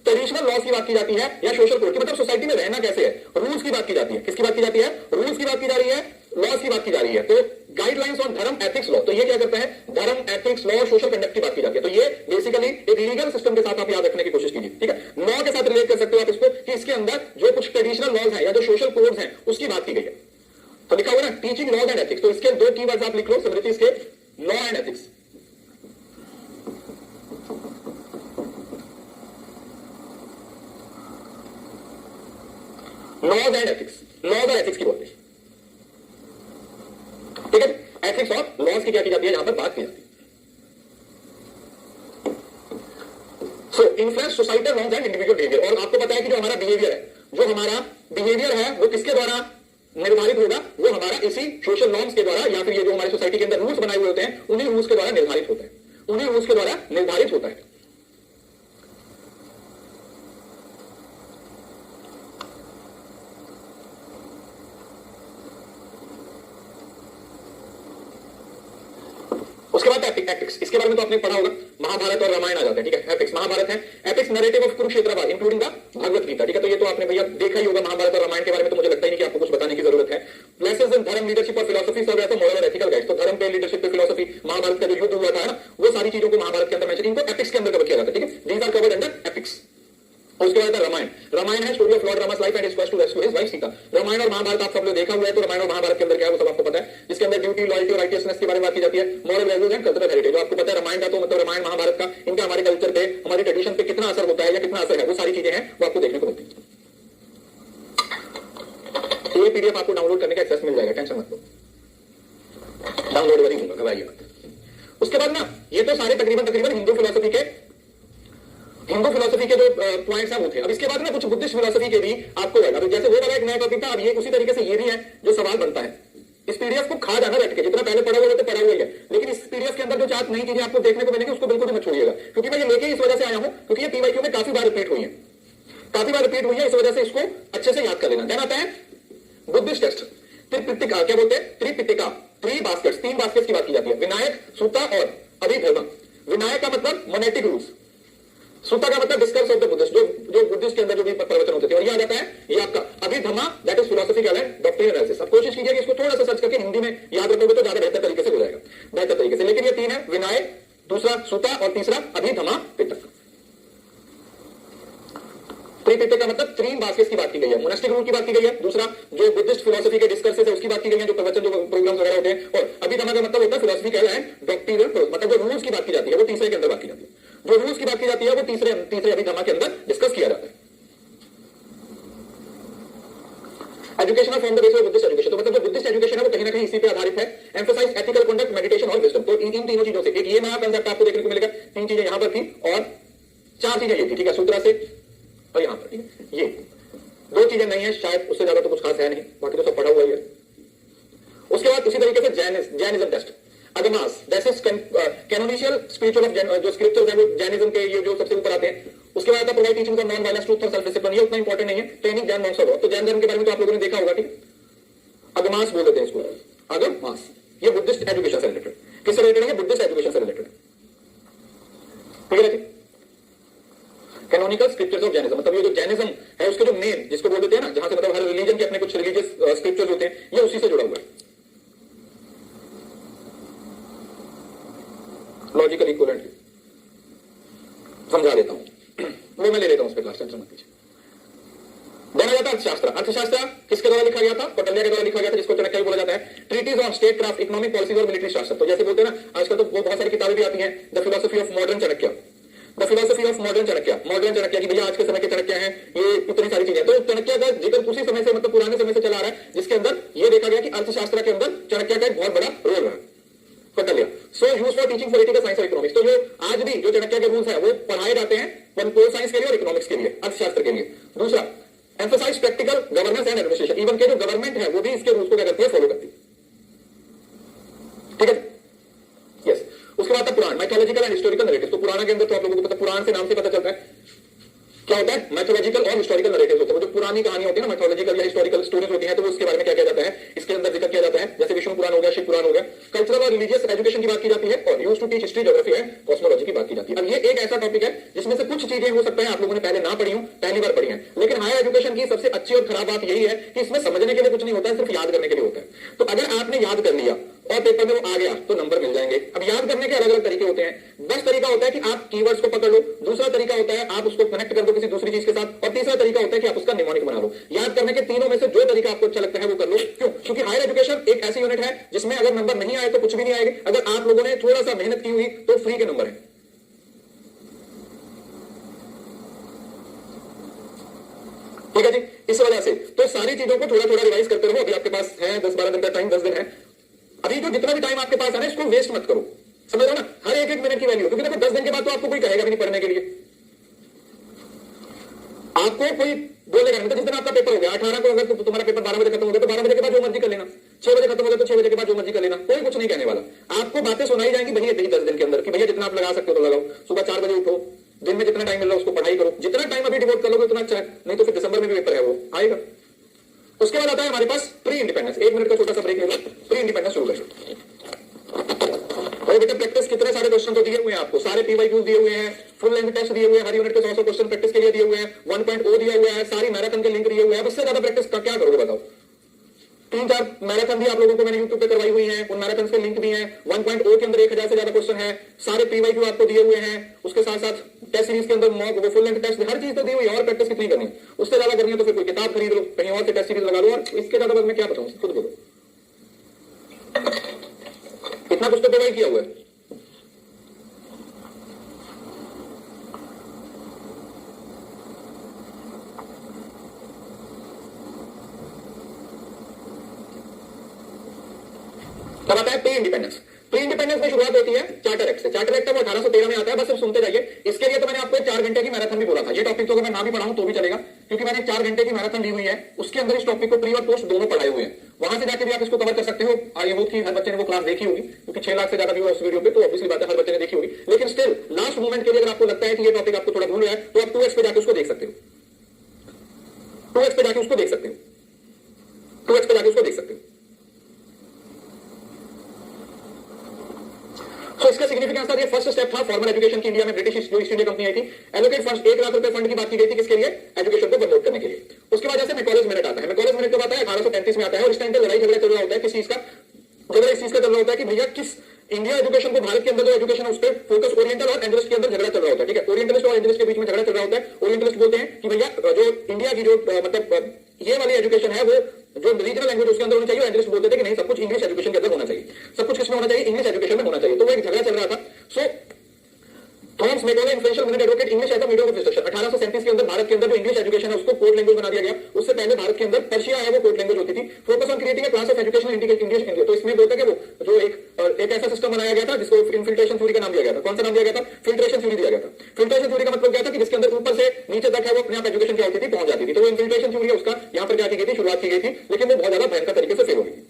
ट्रेडिशनल लॉज की बात की जाती है या सोशल कोड की, मतलब सोसाइटी में रहना कैसे है, रूल्स की बात की जाती है। किसकी बात की जाती है? रूल्स की बात की जा रही है, लॉज की बात की जा रही है। तो गाइडलाइंस ऑन धर्म एथिक्स लॉ, तो ये क्या करता है? धर्म एथिक्स लॉ और सोशल कंडक्ट की बात की जाती है। तो ये बेसिकली एक लीगल सिस्टम के साथ आप याद रखने की कोशिश कीजिए, ठीक है। लॉ के साथ रिलेट कर सकते हो आप इसको कि इसके अंदर जो कुछ ट्रेडिशनल लॉज है या जो सोशल कोड्स हैं उसकी बात की गई है। तो लिखा हुआ ना टीचिंग लॉज एंड एथिक्स, तो इसके दो कीवर्ड्स आप लिख लो स्मृति, इसके law and ethics. Laws and ethics, laws और एथिक्स की बोलते हैं, ठीक है। एथिक्स और लॉज की क्या की जाती है, यहां पर बात की जाती है। So influence societal norms and individual behaviour. और आपको पता है कि जो हमारा बिहेवियर है, जो हमारा बिहेवियर है वो किसके द्वारा निर्धारित होगा? वो हमारा इसी सोशल नॉर्म्स के द्वारा, या फिर ये जो हमारी सोसाइटी के अंदर रूल्स बनाए हुए होते हैं उन्हीं रूल्स के द्वारा निर्धारित होता है, उन्हीं रूल्स के द्वारा निर्धारित होता है। उसके बाद एपिक्स, इसके बारे में तो आपने पढ़ा होगा, महाभारत और रामायण आ जाते हैं, ठीक है। एपिक्स महाभारत है, epics narrative of Kurukshetra war including the Bhagavad Gita, ठीक है। तो ये तो आपने भैया देखा ही होगा महाभारत और रामायण के बारे में, तो मुझे लगता ही नहीं कि आपको कुछ बताने की जरूरत है। लेसन्स इन धर्म, लीडरशिप और फिलॉसफी सब ऐसा मॉरल और एथिकल गाइड्स। तो धर्म पे, लीडरशिप पे, फिलॉसफी, महाभारत का जो युद्ध हुआ था ना, वो सारी चीजों को महाभारत के अंदर मेंशन, इनको एपिक्स के अंदर कवर किया जाता है, ठीक है। These are covered under epics. और उसके बाद रामायण, रामायण है story of Lord Rama's life and his quest to rescue his wife Sita. Ramayana और महाभारत आप सब लोग देखा हुआ है, तो रामायण और महाभारत के अंदर क्या है वो सब आपको पता है, जिसके अंदर ड्यूटी, लॉयल्टी और राइटियसनेस के बारे में बात की जाती है, moral values and cultural heritage. आपको पता है रामायण का तो मतलब रामायण महाभारत का इनका हमारे कल्चर पे, हमारी ट्रेडिशन पे कितना असर होता है या कितना असर है, वो सारी चीजें हैं वो आपको देखने को मिलती है। ये पीडीएफ आपको डाउनलोड करने का एक्सेस मिल जाएगा, टेंशन मत लो, डाउनलोड वाली दूंगा, घबराइए मत। उसके बाद ना ये तो सारे तकरीबन हिंदू फिलोसफी के जो पॉइंट्स हैं वो थे। अब इसके बाद ना कुछ बुद्धिस्ट फिलोसफी के भी आपको है। अब जैसे वो वाला एक नया टॉपिक था, अब ये उसी तरीके से ये भी है जो सवाल बनता है। इस पीडीएफ को खा जाना बैठ के, जितना पहले पढ़ा हुआ तो पढ़ा हुआ है, लेकिन इस पीडीएफ के अंदर जो 4 नई चीजें आपको देखने को मिलेंगी उसको बिल्कुल भी मत छोड़िएगा, क्योंकि मैं ये लेके इस वजह से आया हूं क्योंकि ये पीवाईक्यू में काफी बार रिपीट हुई है, इस वजह से इसको अच्छे से याद कर लेना। ध्यान आता है बुद्धिस्ट टेक्स्ट, त्रिपिटिका, क्या बोलते हैं? त्रिपिटिका, 3 बास्केट्स की बात की जाती है, विनायक, सूता और अभिधर्म। विनायक का मतलब मोनेटिक रूल्स, सूता का मतलब डिस्कर्स ऑफ द बुद्धिस्ट, जो बुद्धिस्ट के अंदर जो भी प्रवचन होते थे। और ये आ जाता है ये आपका Abhidhamma, that is philosophical and doctrine analysis. अब कोशिश कीजिए कि इसको थोड़ा सा सर्च करके हिंदी में याद रखोगे तो ज्यादा बेहतर तरीके से हो जाएगा, बेहतर तरीके से। लेकिन ये 3 है, विनायक, दूसरा सूता और तीसरा अभिधम्मा पिटक। त्रिपिटक का मतलब 3 बास्केट्स की बात की गई है, मोनेस्टिक रूल की बात की गई है, दूसरा जो बुद्धिस्ट फिलोसफी के डिस्कसेस है उसकी बात की गई है, जो प्रवचन, जो प्रोग्राम्स वगैरह होते हैं। और अभिधम्मा का मतलब होता है फिलोसफिकल एंड डॉक्ट्रिनल, मतलब जो रूल्स की बात की जाती है वो तीसरे के अंदर बात की जाती है, जो रूल्स की बात की जाती है वो तीसरे अभिधम्मा के अंदर डिस्कस किया जाता है। Educational from the base of Buddhist education, तो मतलब जो बुद्धिस्ट एजुकेशन है वो कहीं ना कहीं इसी पे आधारित है। एम्फसाइज एथिकल कंडक्ट, मेडिटेशन और विजडम। तो इन तीनों चीजों से एक ये नया कंसेप्ट आपको देखने को मिलेगा। 3 चीजें यहां पर थी और 4 चीजें ये थी, ठीक है, सूत्रा से और यहां पर, ठीक है। ये 2 चीजें नहीं है शायद, उससे ज्यादा तो कुछ खास है नहीं, बाकी तो सब पढ़ा हुआ ही है। उसके बाद उसी तरीके से Jainism texts, Agamas, that is canonical spiritual of जो स्क्रिप्चर्स हैं वो जैनिज्म के ये जो सबसे ऊपर आते हैं। उसके बाद provide teaching of non violence, truth और सेल्फ डिसिप्लिन, ये उतना इंपॉर्टेंट नहीं है। ट्रेनिंग जैन मॉन्क्स ऑफ, तो जैन धर्म के बारे में तो आप लोगों ने देखा होगा, ठीक। अगमास बोल देते हैं इसको, अगमास। ये बुद्धिस्ट एजुकेशन से रिलेटेड, किससे रिलेटेड है? बुद्धिस्ट एजुकेशन से रिलेटेड, ठीक है। कैनोनिकल स्क्रिप्चर्स ऑफ जैनिज्म, मतलब ये जो जैनिज्म है उसके जो मेन, जिसको बोल देते हैं ना, जहां से मतलब हर रिलीजन के अपने कुछ रिलीजियस स्क्रिप्चर्स होते हैं, ये उसी से जुड़ा हुआ है। लॉजिकल इक्विवेलेंट समझा देता हूं, वो मैं ले लेता हूं उस पर क्लास, टेंशन मत कीजिए। जाना जाता है अर्थशास्त्र। अर्थशास्त्र किसके द्वारा लिखा गया था? कौटिल्य के द्वारा लिखा गया था, जिसको चाणक्य बोला जाता है। Treatise on statecraft, economic policy और मिलिट्री शास्त्र। तो जैसे बोलते हैं ना आजकल तो बहुत सारी किताबें भी आती हैं, the philosophy of modern Chanakya, the philosophy of modern Chanakya, modern Chanakya की भैया आज के समय के चाणक्य हैं, ये इतनी सारी चीजें। तो चाणक्य का जिक्र उसी समय से, मतलब पुराने समय से चला आ रहा है, जिसके अंदर ये देखा गया कि अर्थशास्त्र के अंदर चाणक्य का एक बहुत बड़ा रोल रहा। Kautilya, so use for teaching political science और इकोनॉमिक्स। तो जो आज भी जो चाणक्य के रूल्स हैं वो पढ़ाए जाते हैं पोल साइंस के लिए और इकोनॉमिक्स के लिए, अर्थशास्त्र के लिए। दूसरा, emphasise practical governance and administration, even के जो गवर्नमेंट है वो भी इसके रूल्स को क्या करती है? फॉलो करती है, ठीक है। यस, उसके बाद पुराण, माइथोलॉजिकल एंड हिस्टोरिकल नैरेटिव। तो पुराण के अंदर तो आप लोगों को पता, पुराण से नाम से पता चलता है क्या होता है, मैथोलॉजिकल और हिस्टोरिकल नरेटिव होते हैं। जो पुरानी कहानी होती है ना, मैथोलॉजिकल या हिस्टोरिकल स्टोरीज होती है, तो उसके बारे में क्या किया जाता है, इसके अंदर जिक्र किया जाता है। जैसे विष्णु पुराण हो गया, शिव पुराण हो गया। कल्चरल और रिलीजियस एजुकेशन की बात की जाती है, और use to teach history, geography है, कॉस्मोलॉजी की बात की जाती है। अब ये एक ऐसा टॉपिक है जिसमें से कुछ चीजें हो सकता है आप लोगों ने पहले ना पढ़ी हो, पहली बार पढ़ी है। लेकिन हायर एजुकेशन की सबसे अच्छी और खराब बात यही है कि इसमें समझने के लिए कुछ नहीं होता है, सिर्फ याद करने के लिए होता है। तो अगर आपने याद कर लिया और पेपर में वो आ गया तो नंबर मिल जाएंगे। अब याद करने के अलग अलग तरीके होते हैं। बस तरीका होता है कि आप कीवर्ड्स को पकड़ लो, दूसरा तरीका होता है आप उसको कनेक्ट कर दो किसी दूसरी चीज के साथ, और तीसरा तरीका होता है कि आप उसका निमोनिक बना लो। याद करने के तीनों में से जो तरीका आपको अच्छा लगता है वो कर लो। क्यों? क्योंकि हायर एजुकेशन एक ऐसी यूनिट है जिसमें अगर नंबर नहीं आए तो कुछ भी नहीं आएंगे। अगर आप लोगों ने थोड़ा सा मेहनत की हुई तो फ्री के नंबर है। ठीक है जी, इस वजह से तो सारी चीजों को थोड़ा थोड़ा रिवाइज करते रहो। अभी आपके पास है 10-12 दिन का टाइम, 10 दिन है। अभी जो जितना भी टाइम आपके पास है ना, इसको वेस्ट मत करो, समझ रहे हो ना, हर एक एक मिनट की वैल्यू। क्योंकि देखो 10 दिन के बाद तो आपको कोई कहेगा भी नहीं पढ़ने के लिए, आपको कोई बोलेगा नहीं। तो जिस दिन आपका पेपर हो गया 18 को, अगर तो तुम्हारा पेपर 12 बजे खत्म हो गया तो 12 बजे के बाद जो मर्जी कर लेना, 6 बजे खत्म हो गया तो 6 बजे के बाद जो मर्जी कर लेना, कोई कुछ नहीं कहने वाला। आपको बातें सुनाई जाएंगी भैया 10 दिन के अंदर कि भैया जितना आप लगा सकते हो तो लगाओ। सुबह 4 बजे उठो, दिन में जितना टाइम मिल रहा है उसको पढ़ाई करो। जितना टाइम अभी डिवोट कर लोगे उतना अच्छा है, नहीं तो फिर दिसंबर में भी पेपर है वो आएगा। उसके बाद आता है हमारे पास प्री इंडिपेंडेंस। 1 मिनट का छोटा सा ब्रेक ले लो, प्री इंडिपेंडेंस शुरू करो। और बेटा प्रैक्टिस कितने सारे क्वेश्चन तो दिए हुए हैं आपको, सारे पीवाईक्यूज दिए हुए हैं, फुल लेंथ टेस्ट दिए हुए हैं, हर यूनिट के 100 क्वेश्चन प्रैक्टिस के लिए दिए हुए हैं, 1.0 दिया हुआ है, सारी मैराथन के लिंक दिए हुए हैं। इससे ज्यादा प्रैक्टिस का क्या करोगे बताओ? 3-4 मैराथन भी आप लोगों को मैंने यूट्यूब पे करवाई हुई है, उन मैराथन के लिंक भी हैं। 1.0 के अंदर 1000 से ज्यादा क्वेश्चन है, सारे पीवाईक्यू आपको दिए हुए हैं। उसके साथ साथ टेस्ट सीरीज के अंदर मॉक, वो फुल लेंथ टेस्ट, हर चीज तो दी हुई है। और प्रैक्टिस कितनी करनी है? उससे ज्यादा करनी है तो फिर कोई किताब खरीद लो, कहीं और से टेस्ट सीरीज लगा लो। और इसके ज्यादा बस मैं क्या बताऊं, खुद बोलो। इतना कुछ तो प्रोवाइड किया हुआ है। तब आता है प्री इंडिपेंडेंस। प्री इंडिपेंडेंस में शुरुआत होती है चार्टर एक्ट से। चार्टर एक्ट वो 1813 में आता है, बस सिर्फ सुनते जाइए। इसके लिए तो मैंने आपको 4 घंटे की मैराथन भी बोला था। ये टॉपिक तो अगर मैं ना भी पढ़ाऊं तो भी चलेगा, क्योंकि मैंने 4 घंटे की मैराथन ली हुई है। उसके अंदर इस टॉपिक को प्री और पोस्ट दोनों पढ़ाए हुए हैं। वहां से जाकर भी आप इसको कवर कर सकते हो। आई होप कि हर बच्चे ने वो क्लास देखी होगी, क्योंकि 6 लाख से ज्यादा व्यू है उस वीडियो पे, तो ऑब्वियसली बात है हर बच्चे ने देखी होगी। लेकिन स्टिल लास्ट मोमेंट के लिए अगर आपको लगता है कि ये टॉपिक आपको थोड़ा भूल रहा है तो आप 2x पे जाकर उसको देख सकते हो। 2x पे जाकर उसको देख सकते हो, 2x पे जाकर उसको देख सकते हो। तो इसका सिग्निफिकेंस था, ये फर्स्ट स्टेप था फॉर्मल एजुकेशन की। इंडिया में ब्रिटिश जो ईस्ट इंडिया कंपनी आई थी, एलोकेट फंड 1 लाख रुपए फंड की बात की गई थी, किसके लिए? एजुकेशन को प्रमोट करने के लिए। उसके बाद जैसे मैकॉलेज मिनट आता है। मैकॉलेज मिनट कब आता है? 1835 में आता है। और इस टाइम पे लड़ाई झगड़ा चल रहा होता है किस चीज का? झगड़ा इस चीज का चल रहा होता है कि भैया किस इंडिया एजुकेशन को, भारत के अंदर जो एजुकेशन है उस पर फोकस, ओरिएंटल और एंग्लिश के अंदर झगड़ा चल रहा होता है। ठीक है, ओरिएंटलिस्ट और एंग्लिश के बीच में झगड़ा चल रहा होता है। ओरिएंटलिस्ट बोलते हैं कि भैया जो इंडिया की जो मतलब ये वाली एजुकेशन है वो जो रीजनल लैंग्वेज उसके अंदर होनी चाहिए। एंग्लिश बोलते थे कि नहीं, सब कुछ इंग्लिश एजुकेशन के अंदर होना चाहिए, सब कुछ किसमें होना चाहिए? इंग्लिश एजुकेशन में होना चाहिए। तो वो एक झगड़ा चल रहा था। So Thomas Macaulay influential minute advocate English as a medium of instruction. 1837 के अंदर भारत के अंदर जो इंग्लिश एजुकेशन है उसको कोर्ट लैंग्वेज बना दिया गया। उससे पहले भारत के अंदर पर्शिया है वो कोर्ट लैंग्वेज होती थी। Focus on creating a class of educational English India. तो इसमें बोलता है कि वो जो एक ऐसा सिस्टम बनाया गया था जिसको इन्फिल्ट्रेशन थ्योरी का नाम दिया गया था। कौन सा नाम दिया गया था? फिल्ट्रेशन थ्योरी दिया गया था। फिल्ट्रेशन थ्योरी का मतलब क्या था कि जिसके अंदर ऊपर से नीचे तक है वो अपने आप एजुकेशन क्या होती थी, पहुंच जाती थी। तो वो इन्फिल्ट्रेशन थ्योरी है उसका यहाँ पर क्या की गई थी, शुरुआत की गई थी, लेकिन वो बहुत ज्यादा भयंकर तरीके से फेल हो गई।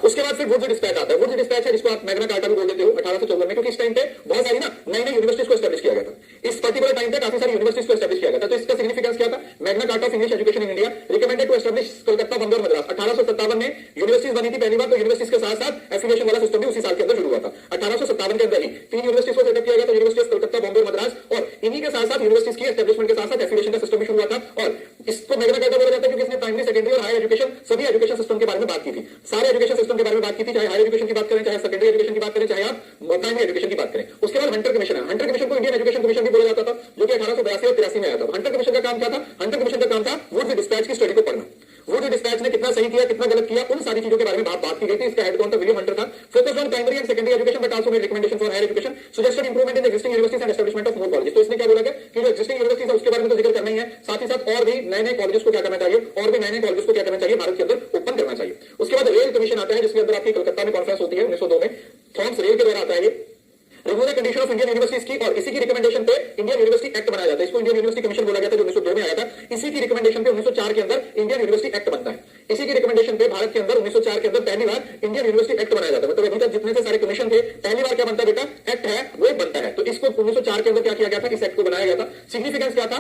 उसके बाद फिर वुड्स डिस्पैच आता है। वुड्स डिस्पैच है जिसको आप मैग्ना कार्टा भी बोल देते हो 1854 में, क्योंकि इस टाइम पे बहुत सारी ना नई नई यूनिवर्सिटीज को एस्टैब्लिश किया गया था। इस पर्टिकुलर टाइम पे काफी सारी यूनिवर्सिटीज को एस्टैब्लिश किया गया था। तो इसका सिग्निफिकेंस क्या था? Magna Carta of English education in India recommended to establish Calcutta, Bombay और मद्रास। 1857 में यूनिवर्सिटीज बनी थी पहली बार। तो यूनिवर्सिटीज के साथ साथ एफिलिएशन वाला सिस्टम भी उसी साल के अंदर शुरू हुआ था। 1857 के अंदर ही 3 यूनिवर्सिटीज को सेटअप किया गया था, यूनिवर्सिटी ऑफ कलकत्ता, बॉम्बे और मद्रास। और इन्हीं के साथ साथ यूनिवर्सिटीज की एस्टैब्लिशमेंट के साथ साथ एफिलिएशन का सिस्टम भी शुरू हुआ था। और इसको मैग्ना कार्टा बोला जाता है क्योंकि इसने प्राइमरी, सेकेंडरी और हायर एजुकेशन सभी एजुकेशन सिस्टम के बारे में बात की थी। सारे एजुकेशन सिस्टम के बारे में बात की थी, चाहे हायर एजुकेशन की बात करें, चाहे सेकेंडरी एजुकेशन की बात करें, चाहे आप प्राइमरी एजुकेशन की बात करें। उसके बाद हंटर कमीशन है। हंटर कमीशन को इंडियन एजुकेशन कमीशन भी बोला जाता था, जो कि 1882 और 83 में आया था। हंटर कमीशन का काम क्या था? हंटर कमीशन का काम था वुड्स डिस्पैच की स्टडी को पढ़ना। वुड्स डिस्पैच ने कितना सही किया, कितना गलत किया, उन सारी चीजों के बारे में बात की गई थी। इसका हेड कौन था? विलियम हंटर था। Focus on primary and secondary education but also made recommendation for higher education, suggested improvement in existing universities and establishment of more colleges. तो इसने क्या बोला कि जो एक्जिस्टिंग यूनिवर्सिटीज है उसके बारे में तो जिक्र करना ही है, साथ ही साथ और भी नए नए कॉलेजेस को क्या करना चाहिए, और भी नए नए कॉलेजेस को क्या करना चाहिए, भारत के अंदर ओपन करना चाहिए। उसके बाद रेल कमीशन आता है, जिसके अंदर आपकी कलकत्ता में कॉन्फ्रेंस होती है 1902 में। थॉमस रेल के द्वारा आता है ये। Review the condition of Indian universities की, और इसी की रिकमेंडेशन पे इंडियन यूनिवर्सिटी एक्ट बनाया जाता है। इसको इंडियन यूनिवर्सिटी कमीशन बोला गया था, जो 1902 में आया था। इसी की रिकमेंडेशन पे 1904 के अंदर इंडियन यूनिवर्सिटी एक्ट बनता है। इसी की रिकमेंडेशन पे भारत के अंदर 1904 के अंदर पहली बार इंडियन यूनिवर्सिटी एक्ट बनाया जाता है। मतलब अभी तक जितने से सारे कमीशन थे, पहली बार क्या बनता है बेटा? एक्ट है वो बनता है। तो इसको 1904 के अंदर क्या किया गया था? इस एक्ट को बनाया गया था। सिग्निफिकेंस क्या था?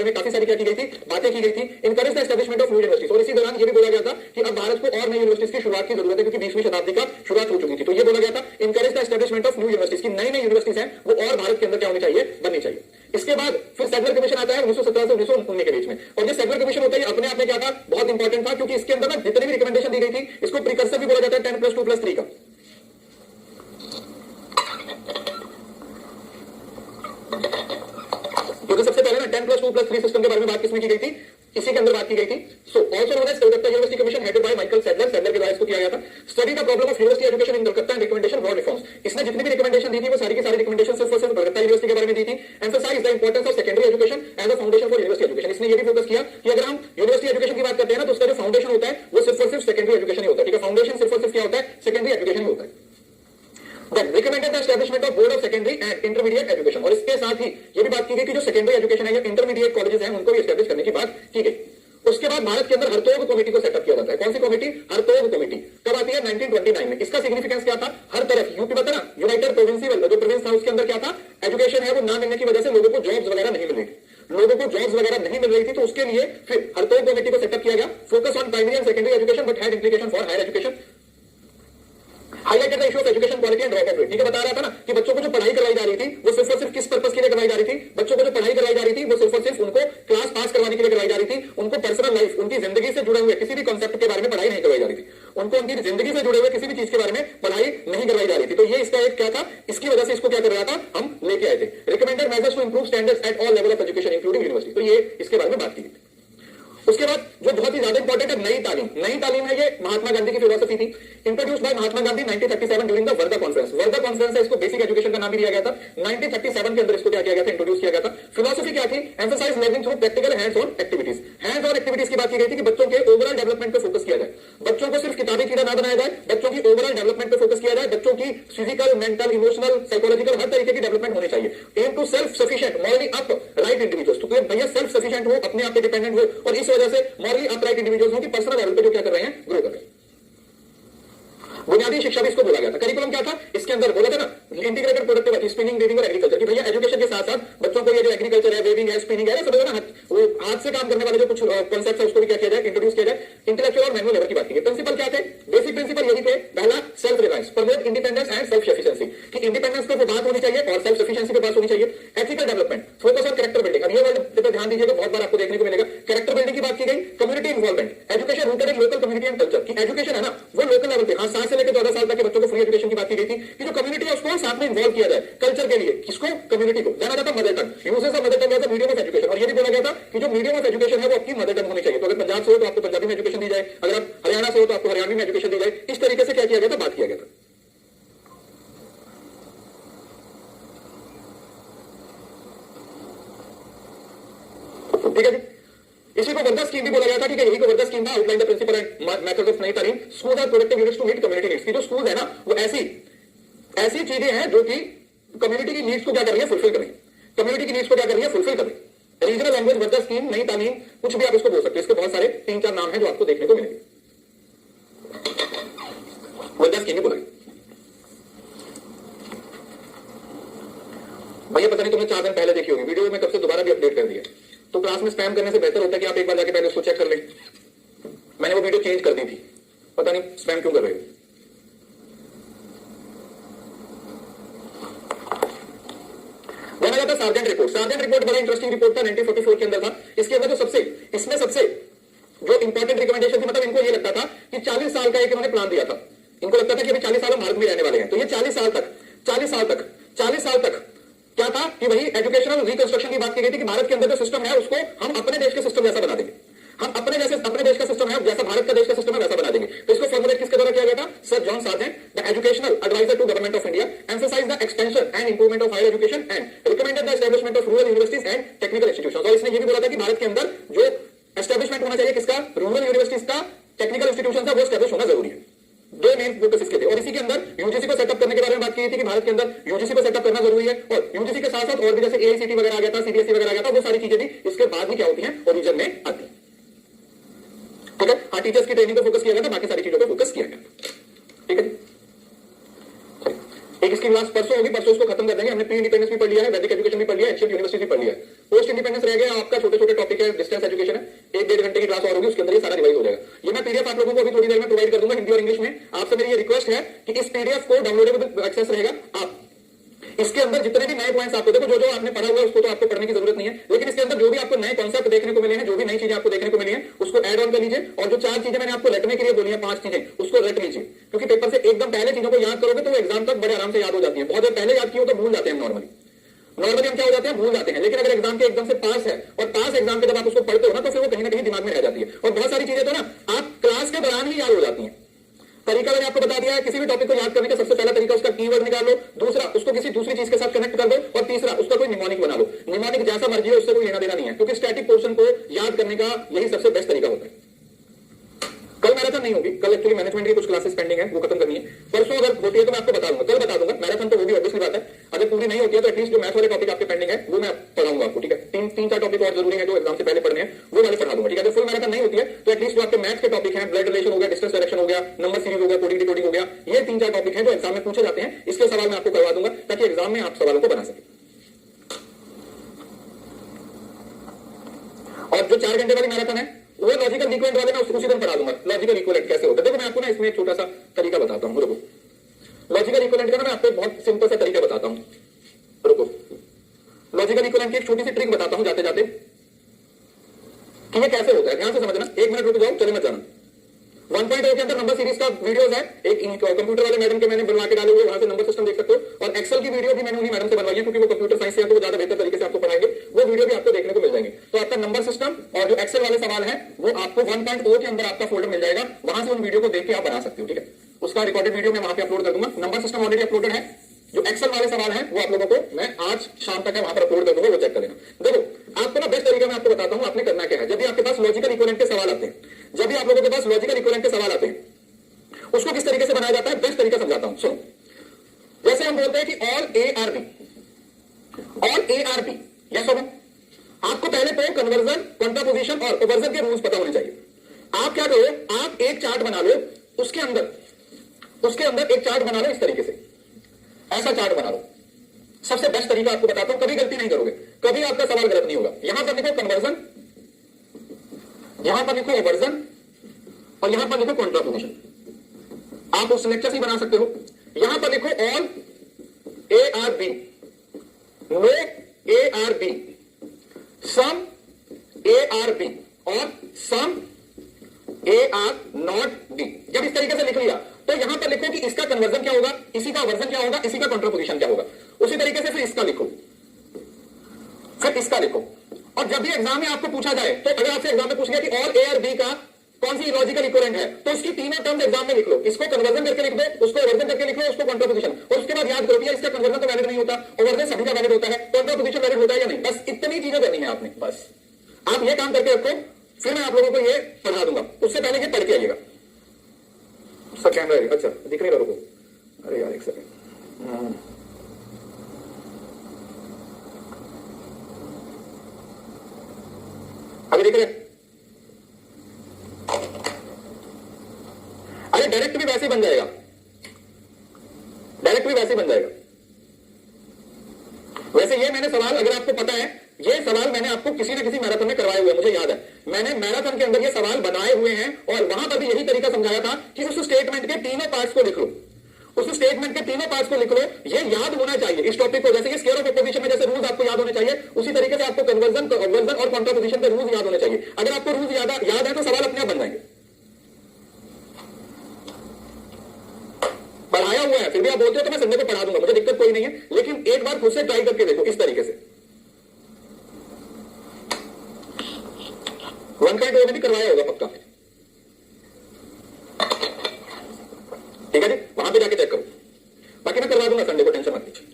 में काफी सारी क्या की गई थी, बातें की गई थी। Encourage the establishment of new universities, और इसी दौरान ये भी बोला गया था कि अब भारत को और नई यूनिवर्सिटीज की शुरुआत की जरूरत है, क्योंकि 20वीं शताब्दी का शुरुआत हो चुकी थी। तो ये बोला गया था encourage the establishment of new universities की नई नई यूनिवर्सिटीज हैं वो और भारत के अंदर क्या होनी चाहिए, बननी चाहिए। इसके बाद फिर सेगलर कमीशन आता है 1917 से 1919 के बीच में, और जो सेगलर कमीशन होता है अपने आप में क्या था, बहुत इंपॉर्टेंट था, क्योंकि इसके अंदर ना जितनी भी रिकमेंडेशन दी गई थी इसको प्रीकर्सर भी बोला जाता है 10+2+3 का। क्योंकि सबसे पहले ना 10+2+3 सिस्टम के बारे में बात किसमें की गई थी, इसी के अंदर बात की गई थी। So also known as Calcutta University Commission headed by Michael Sadler, Sadler के द्वारा इसको किया गया था। Study the problem of university education in Calcutta and recommendation broad reforms, इसने जितनी भी रिकमेंडेशन दी थी वो सारी की सारी रिकमेंडेशन सिर्फ और सिर्फ कलकत्ता यूनिवर्सिटी के बारे में दी थी। Emphasise the importance of secondary education as a foundation for university education, इसने ये भी फोकस किया कि अगर हम यूनिवर्सिटी एजुकेशन की बात करते हैं ना तो उसका जो फाउंडेशन होता है वो सिर्फ और सिर्फ सेकेंडरी एजुकेशन ही होता है। ठीक है, फाउंडेशन सिर्फ और सिर्फ क्या होता है, सेकेंडरी एजुकेशन ही होता है। Then recommended the establishment of board of secondary and intermediate education, और इसके साथ ही ये भी बात की गई कि जो सेकेंडरी एजुकेशन है या इंटरमीडिएट कॉलेजेस हैं उनको भी एस्टैब्लिश करने की बात की गई। उसके बाद भारत के अंदर हरतोग कमेटी को सेटअप किया जाता है। कौन सी कमेटी, हरतोग कमेटी, कब आती है 1929 में। इसका सिग्निफिकेंस क्या था, हर तरफ यूपी बता ना यूनाइटेड प्रोविंसियल जो प्रोविंस था उसके अंदर क्या था, एजुकेशन है वो ना मिलने की वजह से लोगों को जॉब्स वगैरह नहीं मिल रही थी, लोगों को जॉब्स वगैरह नहीं मिल रही थी। तो उसके लिए फिर हरतोग कमेटी को सेटअप किया गया। Focus on primary and secondary education but had implication for higher education, highlighted the issue of education quality and drop off rate. ठीक है, बता रहा था ना कि बच्चों को जो पढ़ाई करवाई जा रही थी वो सिर्फ और सिर्फ किस पर्पस के लिए करवाई जा रही थी, बच्चों को जो पढ़ाई करवाई जा रही थी वो सिर्फ और सिर्फ उनको क्लास पास करवाने के लिए करवाई जा रही थी, उनको पर्सनल लाइफ उनकी जिंदगी से जुड़े हुए किसी भी कॉन्सेप्ट के बारे में पढ़ाई नहीं करवाई जा रही थी, उनको उनकी जिंदगी से जुड़े हुए किसी भी चीज के बारे में पढ़ाई नहीं करवाई जा रही थी। तो ये इसका एक क्या था, इसकी वजह से इसको क्या कर रहा था, हम लेके आए थे। Recommended measures to improve standards at all level of education including university, तो ये इसके बारे में बात की गई। उसके बाद जो बहुत ही ज्यादा इंपॉर्टेंट है नई तालीम, नई तालीम है ये महात्मा गांधी की फिलोसफी थी, introduce by Mahatma Gandhi 1937 during the Wardha conference. Wardha conference है, इसको बेसिक एजुकेशन का नाम भी दिया गया था। 1937 के अंदर इसको क्या किया गया था, इंट्रोड्यूस किया गया था। फिलोसफी क्या थी, emphasise learning through practical hands on activities, hands on activities की बात की गई थी कि बच्चों के ओवरऑल डेवलपमेंट पे फोकस किया जाए, बच्चों को सिर्फ किताबी कीड़ा ना बनाया जाए, बच्चों की ओवरऑल डेवलपमेंट पे फोकस किया जाए, बच्चों की फिजिकल, मेंटल, इमोशनल, साइकोलॉजिकल हर तरीके की डेवलपमेंट होनी चाहिए। Aim to self sufficient morally upright individuals, तो भैया सेल्फ सफिशिएंट हो, अपने आप पे डिपेंडेंट हो, और इस वजह से मॉरली अपराइट इंडिविजुअल्स हो कि पर्सनल लेवल पे जो क्या कर रहे हैं, ग्रो कर रहे हैं। बुनियादी शिक्षा भी इसको बोला गया था। करिकुलम क्या था, इसके अंदर बोला था ना इंटीग्रेटेड प्रोडक्टिविटी, स्पिनिंग, वीविंग और एग्रीकल्चर, कि भैया एजुकेशन के साथ साथ बच्चों को ये जो एग्रीकल्चर है, वीविंग है, स्पिनिंग है, सब ना वो हाथ से काम करने वाले जो कुछ कॉन्सेप्ट है उसको भी क्या किया जाए, इंट्रोड्यूस किया जाए। इंटेलेक्चुअल और मैनुअल लेवल की बात की। प्रिंसिपल क्या थे, बेसिक प्रिंसिपल यही थे। पहला self reliance, promote independence and self sufficiency, कि इंडिपेंडेंस पे बात होनी चाहिए और सेल्फ सफिशिएंसी पे बात होनी चाहिए। Ethical development, focus on character building, अब ये वर्ड पे ध्यान दीजिएगा, बहुत बार आपको देखने को मिलेगा। कैरेक्टर बिल्डिंग की बात की गई। Community involvement, education rooted in local community and culture, की एजुकेशन है ना वो लोकल लेवल पे, हाँ 7 से लेकर 14 साल तक के बच्चों को फ्री एजुकेशन की बात की गई थी कि जो कम्युनिटी है उसको साथ में इन्वॉल्व किया जाए कल्चर के लिए, किसको, कम्युनिटी को। जाना जाता mother tongue, uses of mother tongue as a medium of education, और ये भी बोला गया था कि जो मीडियम ऑफ एजुकेशन है वो आपकी मदर टंग होनी चाहिए। तो अगर पंजाब से हो तो आपको पंजाबी में एजुकेशन दी जाए, अगर आप हरियाणा से हो तो आपको हरियाणवी में एजुकेशन दी जाए। इस तरीके से क्या किया गया था, बात किया गया था। ठीक है जी, इसी को वर्धा स्कीम भी बोला गया था। ठीक है, यही को वर्धा स्कीम था। Outline the principle and methods of Nai Talim, school are productive units to meet community needs, की जो स्कूल है ना वो ऐसी चीजें हैं जो कि कम्युनिटी की नीड्स को क्या कर रही है, फुलफिल कर रही है, कम्युनिटी की नीड्स को क्या कर रही है, फुलफिल कर रही है। रीजनल लैंग्वेज वर्धा स्कीम, नई तालीम, कुछ भी आप इसको बोल सकते हैं। इसके बहुत सारे 3-4 नाम है जो आपको देखने को मिलेंगे। वर्धा स्कीम भी बोला गया। भैया पता नहीं तुमने 4 दिन पहले देखी होगी वीडियो में, कब से दोबारा भी अपडेट कर दिया। तो क्लास में स्पैम करने से बेहतर होता है कि आप एक बार जाके पहले उसको चेक कर लें। मैंने वो वीडियो चेंज कर दी थी, पता नहीं स्पैम क्यों कर रहे हो। जाना जाता सार्जेंट रिपोर्ट। सार्जेंट रिपोर्ट बड़ा इंटरेस्टिंग रिपोर्ट था, 1944 के अंदर था। इसके अंदर जो इसमें सबसे जो इंपॉर्टेंट रिकमेंडेशन थी, मतलब इनको ये लगता था कि 40 साल का एक इन्होंने प्लान दिया था। इनको लगता था कि अभी 40 साल हम भारत में रहने वाले हैं, तो ये 40 साल तक क्या था कि वही एजुकेशनल रिकंस्ट्रक्शन की बात की गई थी कि भारत के अंदर जो सिस्टम है उसको हम अपने देश के सिस्टम जैसा बना देंगे, हम अपने देश का सिस्टम है जैसा भारत का देश का सिस्टम है वैसा बना देंगे। तो इसको फॉर्मुलेट किसके द्वारा किया गया था, Sir John Sargent, the educational adviser to government of India, emphasise the expansion and improvement of higher education and recommended the establishment of rural universities and technical institutions. और इसने ये भी बोला था कि भारत के अंदर जो एस्टैब्लिशमेंट होना चाहिए किसका, रूरल यूनिवर्सिटीज का, टेक्निकल इंस्टीट्यूशन का, वो एस्टैब्लिश होना जरूरी है। 2 मेन फोकस इसके थे। और इसी के अंदर यूजीसी को सेटअप करने के बारे में बात की थी कि भारत के अंदर यूजीसी को सेटअप करना जरूरी है। और यूजीसी के साथ साथ और भी जैसे एआईसीटी वगैरह आ गया था, सीबीएसई वगैरह आ गया था, वो सारी चीजें भी इसके बाद में क्या होती हैं, ओरिजिन में आती है। ठीक है, हाँ टीचर्स की ट्रेनिंग पर फोकस किया गया था, बाकी सारी चीजों पर फोकस किया गया। ठीक है, एक इसकी क्लास परसों होगी, परसों इसको खत्म कर देंगे। हमने प्री इंडिपेंडेंस भी पढ़ लिया है, वैदिक एजुकेशन भी पढ़ लिया है, एचएफ यूनिवर्सिटी भी पढ़ लिया है। पोस्ट इंडिपेंडेंस रह गया आपका छोटा छोटे छोटे टॉपिक है, डिस्टेंस एजुकेशन है, 1-1.5 घंटे की क्लास और होगी, उसके अंदर ये सारा रिवाइज हो जाएगा। ये मैं पीडीएफ आप लोगों को अभी थोड़ी देर में प्रोवाइड कर दूंगा हिंदी और इंग्लिश में। आपसे मेरी ये रिक्वेस्ट है कि इस पीडीएफ को डाउनलोडेबल एक्सेस रहेगा, आप इसके अंदर जितने भी नए पॉइंट्स आपको, देखो जो आपने पढ़ा हुआ है उसको तो आपको पढ़ने की जरूरत नहीं है, लेकिन इसके अंदर जो भी आपको नए कॉन्सेप्ट देखने को मिले हैं, जो भी नई चीजें आपको देखने को मिली हैं, उसको ऐड ऑन कर लीजिए। और जो 4 चीजें मैंने आपको रटने के लिए बोली है, 5 चीजें, उसको रट लीजिए, क्योंकि पेपर से एकदम पहले चीजों को याद करोगे तो वो एग्जाम तक बड़े आराम से याद हो जाती है। बहुत देर पहले याद की हो तो भूल जाते हैं नॉर्मली हम क्या हो जाते हैं, भूल जाते हैं। लेकिन अगर एग्जाम के एकदम से पास है और पास एग्जाम के जब आप उसको पढ़ते हो ना, तो फिर वो कहीं ना कहीं दिमाग में रह जाती है। और बहुत सारी चीजें तो ना आप क्लास के दौरान ही याद हो जाती हैं। तरीका मैंने आपको बता दिया है, किसी भी टॉपिक को याद करने का सबसे पहला तरीका उसका कीवर्ड निकाल लो, दूसरा उसको किसी दूसरी चीज के साथ कनेक्ट कर दो, और तीसरा उसका कोई निमोनिक बना लो। निमोनिक जैसा मर्जी हो, उससे कोई लेना देना नहीं है, क्योंकि स्टैटिक पोर्शन को याद करने का यही सबसे बेस्ट तरीका होता है। कल मैराथन नहीं होगी, कल एक्चुअली मैनेजमेंट की कुछ क्लासेस पेंडिंग है, वो खत्म करनी है। परसों अगर होती है तो मैं आपको बता दूंगा, कल बता दूंगा। मैराथन तो वो भी ऑब्वियसली बात है, अगर पूरी नहीं होती है तो एटलीस्ट जो मैथ्स वाले टॉपिक आपके पेंडिंग है वो मैं पढ़ाऊंगा आपको, ठीक है। 3-4 टॉपिक और जरूरी है जो एग्जाम से पहले पढ़ने हैं, वो वाले पढ़ा दूंगा, ठीक है। अगर फुल मैराथन नहीं होती है तो एटलीस्ट जो आपके मैथ्स के टॉपिक है, ब्लड रिलेशन हो गया, डिस्टेंस डायरेक्शन हो गया, नंबर सीरीज हो गया, कोडिंग डिकोडिंग हो गया, ये 3-4 टॉपिक है जो एग्जाम में पूछे जाते हैं, इसके सवाल मैं आपको करवा दूंगा ताकि एग्जाम में आप सवालों को बना सके। और जो 4 घंटे वाली मैराथन है वो लॉजिकल इक्विवेलेंट वाले मैं उसी दिन पढ़ा दूंगा। लॉजिकल इक्विवेलेंट कैसे होता है, देखो मैं आपको ना इसमें एक छोटा सा तरीका बताता हूं, रुको। लॉजिकल इक्विवेलेंट का ना मैं आपको बहुत सिंपल सा तरीका बताता हूं, रुको। लॉजिकल इक्विवेलेंट की एक छोटी सी ट्रिक बताता हूं जाते जाते कि ये कैसे होता है, ध्यान से समझना। 1 मिनट रुक जाओ, चले मत जाना। 1.0 के अंदर नंबर सीरीज का वीडियोस है, एक कंप्यूटर वाले मैडम के मैंने बनवा के डाले हुए, वहां से नंबर सिस्टम देख सकते हो। और एक्सेल की वीडियो भी मैंने उन्हीं मैडम से बनवाई है, क्योंकि वो कंप्यूटर साइंस से है तो वो ज्यादा बेहतर तरीके से आपको पढ़ाएंगे, वो वीडियो भी आपको देखने को मिल जाएंगे। तो आपका नंबर सिस्टम और जो एक्सेल वाले सवाल है वो आपको 1.0 के अंदर आपका फोल्डर मिल जाएगा, वहां से उन वीडियो को देख के आप बना सकते हो, ठीक है। उसका रिकॉर्डेड वीडियो मैं वहां पे अपलोड कर दूंगा। नंबर सिस्टम ऑलरेडी अपलोडेड है, जो एक्सेल वाले सवाल है वो आप लोगों को मैं आज शाम तक वहां पर अपलोड कर दूंगा, वो चेक कर लेना। देखो आपको ना बेस्ट तरीका मैं आपको बताता हूं आपने करना क्या है। जब भी आपके पास लॉजिकल इक्विवेलेंट के सवाल आते हैं, जब भी आप लोगों के पास लॉजिकल इक्विवेलेंट के सवाल आते हैं, उसको किस तरीके से बनाया जाता है, बेस्ट तरीका समझाता हूं, सुनो। जैसे हम बोलते हैं कि all A are B, all A are B, yes और नो। आपको पहले तो कन्वर्जन, कॉन्ट्रापोजिशन और ओवर्जन के रूल्स पता होने चाहिए। आप क्या करो, आप एक चार्ट बना लो, उसके अंदर एक चार्ट बना लो इस तरीके से, ऐसा चार्ट बना लो। सबसे बेस्ट तरीका आपको बताता हूं, कभी गलती नहीं करोगे, कभी आपका सवाल गलत नहीं होगा। यहां पर लिखो कन्वर्जन, यहां पर लिखो ओवर्जन और यहां पर लिखो कॉन्ट्रापोजिशन। आप उस लेक्चर से बना सकते हो। यहां पर लिखो all A are B, no A are B, some A are B और some A are not B. जब इस तरीके से लिख लिया तो यहां पर लिखो कि इसका कन्वर्जन क्या होगा, इसी का वर्जन क्या होगा, इसी का कॉन्ट्रापोजिशन क्या होगा। उसी तरीके से फिर इसका लिखो, फिर इसका लिखो। और जब भी एग्जाम में आपको पूछा जाए, तो अगर आपसे एग्जाम में पूछ गया कि ऑल ए आर बी का कौन सी लॉजिकल इक्विवेलेंट है, तो उसकी तीनों टर्म्स एग्जाम में लिख लो। इसको कन्वर्जन करके लिख दो, उसको ओवर्जन करके लिख लो, उसको कॉन्ट्रापोजिशन। और उसके बाद याद करो कि इसका कन्वर्जन तो वैलिड नहीं होता, ओवर्जन सभी का वैलिड होता है, कॉन्ट्रापोजिशन वैलिड होता है या नहीं। बस इतनी चीजें करनी है आपने, बस आप ये काम करके रखो, फिर मैं आप लोगों को ये पढ़ा दूंगा। उससे पहले ये पढ़ के आइएगा। उसका कैमरा है, अच्छा दिख नहीं रहा, रुको, अरे यार एक सेकंड, अभी दिख रहे? अरे डायरेक्ट भी वैसे ही बन जाएगा, डायरेक्ट भी वैसे ही बन जाएगा। वैसे ये मैंने सवाल, अगर आपको पता है, ये सवाल मैंने आपको किसी ना किसी मैराथन में करवाए हुए हैं, मुझे याद है। मैंने मैराथन के अंदर ये सवाल बनाए हुए हैं और वहां पर भी यही तरीका समझाया था कि उस स्टेटमेंट के तीनों पार्ट्स को लिख लो, उस स्टेटमेंट के तीनों पार्ट्स को लिख लो। ये याद होना चाहिए इस टॉपिक को, जैसे कि स्केयर ऑफ अपोजिशन में जैसे रूल्स आपको याद होने चाहिए, उसी तरीके से आपको कन्वर्जन और कॉन्ट्रापोजिशन के रूल्स याद होने चाहिए। अगर आपको रूल्स याद है तो सवाल अपने आप बन जाएंगे। पढ़ाया हुआ है, फिर भी आप बोलते हो तो मैं संडे को पढ़ा दूंगा, मुझे दिक्कत कोई नहीं है, लेकिन एक बार खुद से ट्राई करके देखो इस तरीके से। 1.0 में भी करवाया होगा पक्का, ठीक है जी, वहां पे जाके चेक करो। बाकी मैं करवा दूंगा संडे को, टेंशन मत लीजिए।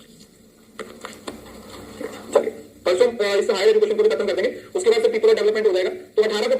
चलिए परसों इस हायर एजुकेशन को भी खत्म कर देंगे, उसके बाद से पीपल डेवलपमेंट हो जाएगा। तो 18 को